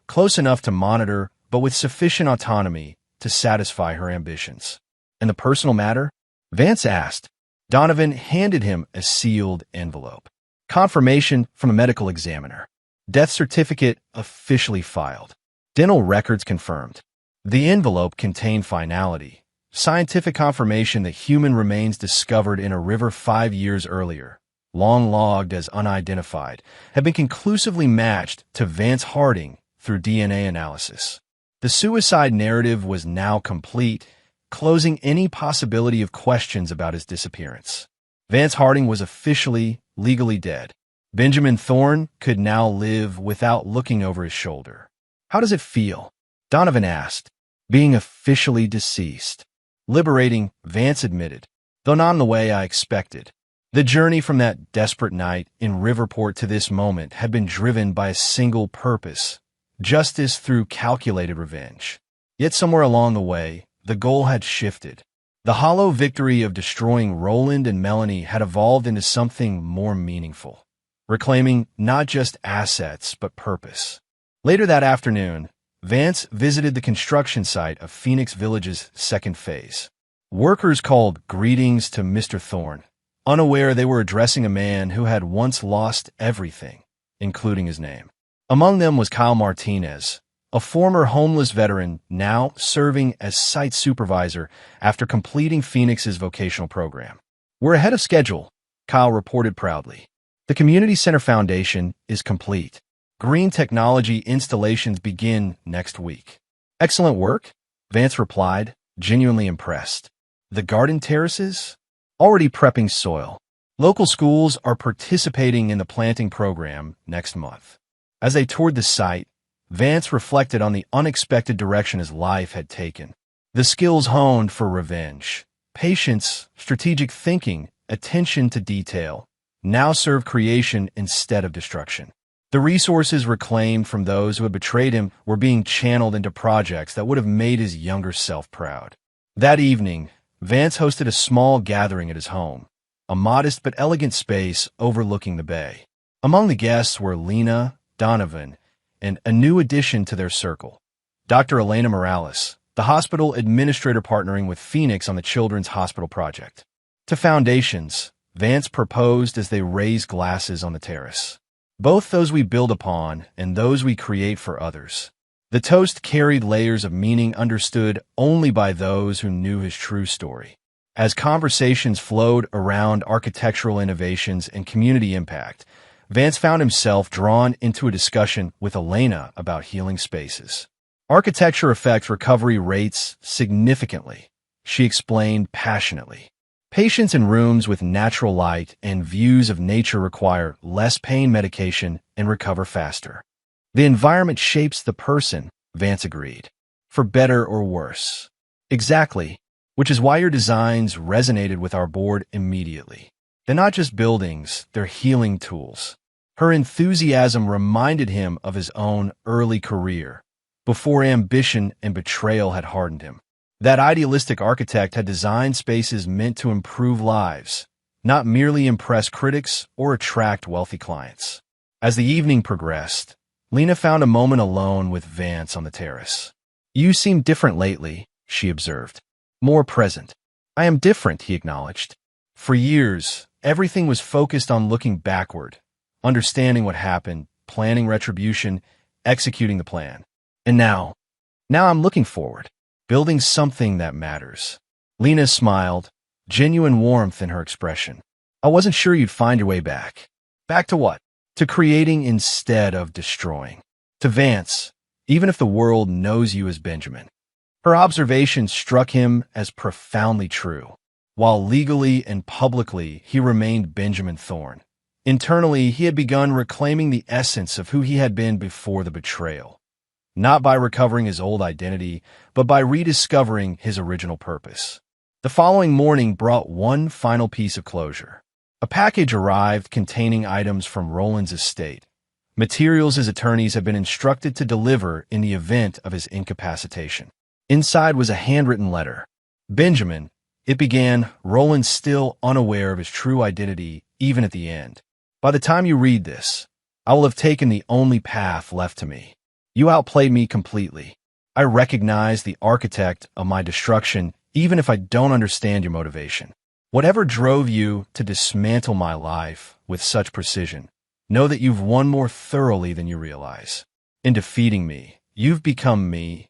close enough to monitor but with sufficient autonomy to satisfy her ambitions. And the personal matter? Vance asked. Donovan handed him a sealed envelope. Confirmation from a medical examiner. Death certificate officially filed. Dental records confirmed. The envelope contained finality, scientific confirmation that human remains discovered in a river 5 years earlier, long logged as unidentified, had been conclusively matched to Vance Harding through DNA analysis. The suicide narrative was now complete, closing any possibility of questions about his disappearance. Vance Harding was officially, legally dead. Benjamin Thorne could now live without looking over his shoulder. How does it feel? Donovan asked. Being officially deceased. Liberating, Vance admitted, though not in the way I expected. The journey from that desperate night in Riverport to this moment had been driven by a single purpose, justice through calculated revenge. Yet somewhere along the way, the goal had shifted. The hollow victory of destroying Roland and Melanie had evolved into something more meaningful, reclaiming not just assets but purpose. Later that afternoon, Vance visited the construction site of Phoenix Village's second phase. Workers called greetings to Mr. Thorne, unaware they were addressing a man who had once lost everything, including his name. Among them was Kyle Martinez, a former homeless veteran now serving as site supervisor after completing Phoenix's vocational program. "We're ahead of schedule," Kyle reported proudly. "The Community Center Foundation is complete. Green technology installations begin next week." "Excellent work," Vance replied, genuinely impressed. "The garden terraces? Already prepping soil. Local schools are participating in the planting program next month." As they toured the site, Vance reflected on the unexpected direction his life had taken. The skills honed for revenge, patience, strategic thinking, attention to detail, now serve creation instead of destruction. The resources reclaimed from those who had betrayed him were being channeled into projects that would have made his younger self proud. That evening, Vance hosted a small gathering at his home, a modest but elegant space overlooking the bay. Among the guests were Lena, Donovan, and a new addition to their circle, Dr. Elena Morales, the hospital administrator partnering with Phoenix on the Children's Hospital Project. To foundations, Vance proposed as they raised glasses on the terrace. "Both those we build upon and those we create for others." The toast carried layers of meaning understood only by those who knew his true story. As conversations flowed around architectural innovations and community impact, Vance found himself drawn into a discussion with Elena about healing spaces. "Architecture affects recovery rates significantly," she explained passionately. "Patients in rooms with natural light and views of nature require less pain medication and recover faster." "The environment shapes the person," Vance agreed. "For better or worse." "Exactly, which is why your designs resonated with our board immediately. They're not just buildings, they're healing tools." Her enthusiasm reminded him of his own early career, before ambition and betrayal had hardened him. That idealistic architect had designed spaces meant to improve lives, not merely impress critics or attract wealthy clients. As the evening progressed, Lena found a moment alone with Vance on the terrace. "You seem different lately," she observed. "More present." "I am different," he acknowledged. For years, everything was focused on looking backward, understanding what happened, planning retribution, executing the plan. And now I'm looking forward, building something that matters. Lena smiled, genuine warmth in her expression. "I wasn't sure you'd find your way back." "Back to what?" "To creating instead of destroying." To Vance, "Even if the world knows you as Benjamin." Her observation struck him as profoundly true. While legally and publicly he remained Benjamin Thorne, internally he had begun reclaiming the essence of who he had been before the betrayal. Not by recovering his old identity, but by rediscovering his original purpose. The following morning brought one final piece of closure. A package arrived containing items from Roland's estate, materials his attorneys had been instructed to deliver in the event of his incapacitation. Inside was a handwritten letter. "Benjamin," it began, "Roland still unaware of his true identity even at the end. By the time you read this, I will have taken the only path left to me. You outplayed me completely. I recognize the architect of my destruction even if I don't understand your motivation. Whatever drove you to dismantle my life with such precision, know that you've won more thoroughly than you realize. In defeating me, you've become me,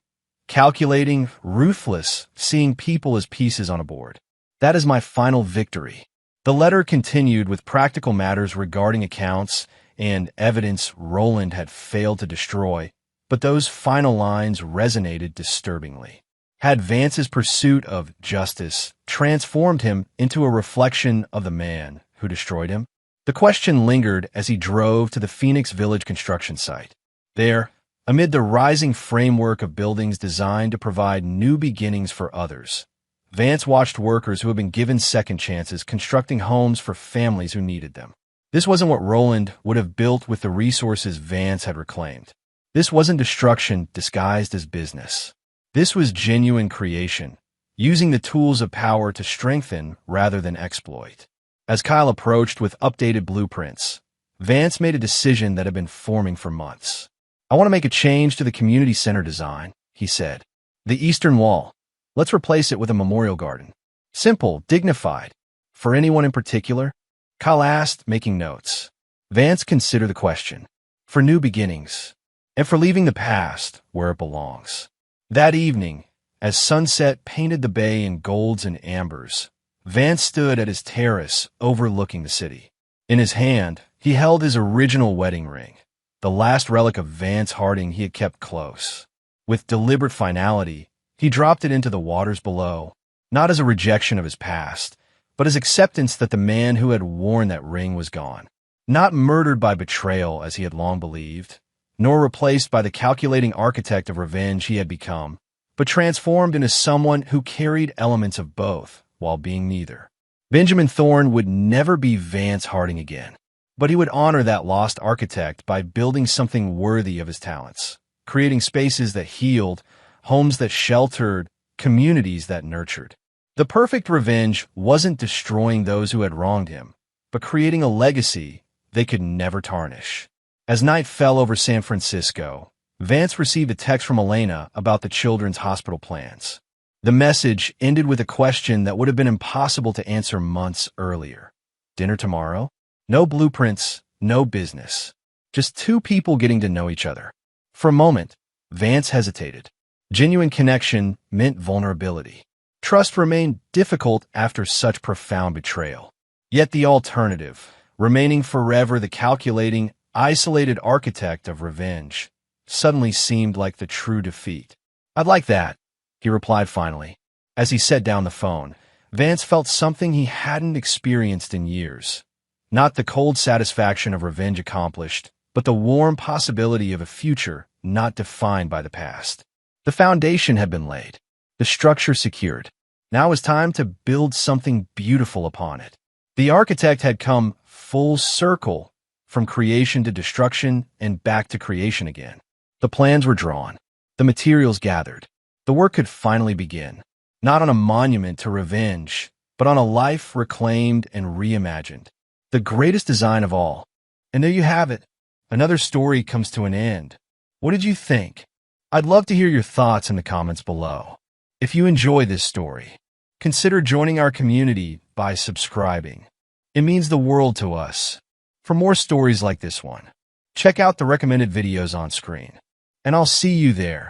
calculating, ruthless, seeing people as pieces on a board. That is my final victory." The letter continued with practical matters regarding accounts and evidence Roland had failed to destroy, but those final lines resonated disturbingly. Had Vance's pursuit of justice transformed him into a reflection of the man who destroyed him? The question lingered as he drove to the Phoenix Village construction site. There, amid the rising framework of buildings designed to provide new beginnings for others, Vance watched workers who had been given second chances constructing homes for families who needed them. This wasn't what Roland would have built with the resources Vance had reclaimed. This wasn't destruction disguised as business. This was genuine creation, using the tools of power to strengthen rather than exploit. As Kyle approached with updated blueprints, Vance made a decision that had been forming for months. I want to make a change to the community center design, he said. The eastern wall. Let's replace it with a memorial garden. Simple, dignified. For anyone in particular? Kyle asked, making notes. Vance considered the question. For new beginnings. And for leaving the past where it belongs. That evening, as sunset painted the bay in golds and ambers, Vance stood at his terrace overlooking the city. In his hand, he held his original wedding ring, the last relic of Vance Harding he had kept close. With deliberate finality, he dropped it into the waters below, not as a rejection of his past, but as acceptance that the man who had worn that ring was gone. Not murdered by betrayal as he had long believed, nor replaced by the calculating architect of revenge he had become, but transformed into someone who carried elements of both while being neither. Benjamin Thorne would never be Vance Harding again, but he would honor that lost architect by building something worthy of his talents, creating spaces that healed, homes that sheltered, communities that nurtured. The perfect revenge wasn't destroying those who had wronged him, but creating a legacy they could never tarnish. As night fell over San Francisco, Vance received a text from Elena about the children's hospital plans. The message ended with a question that would have been impossible to answer months earlier. Dinner tomorrow? No blueprints, no business. Just two people getting to know each other. For a moment, Vance hesitated. Genuine connection meant vulnerability. Trust remained difficult after such profound betrayal. Yet the alternative, remaining forever the calculating, isolated architect of revenge, suddenly seemed like the true defeat. I'd like that, he replied finally. As he set down the phone, Vance felt something he hadn't experienced in years. Not the cold satisfaction of revenge accomplished, but the warm possibility of a future not defined by the past. The foundation had been laid, the structure secured. Now it was time to build something beautiful upon it. The architect had come full circle, from creation to destruction and back to creation again. The plans were drawn, the materials gathered. The work could finally begin, not on a monument to revenge, but on a life reclaimed and reimagined. The greatest design of all. And there you have it. Another story comes to an end. What did you think? I'd love to hear your thoughts in the comments below. If you enjoy this story, consider joining our community by subscribing. It means the world to us. For more stories like this one, check out the recommended videos on screen. And I'll see you there.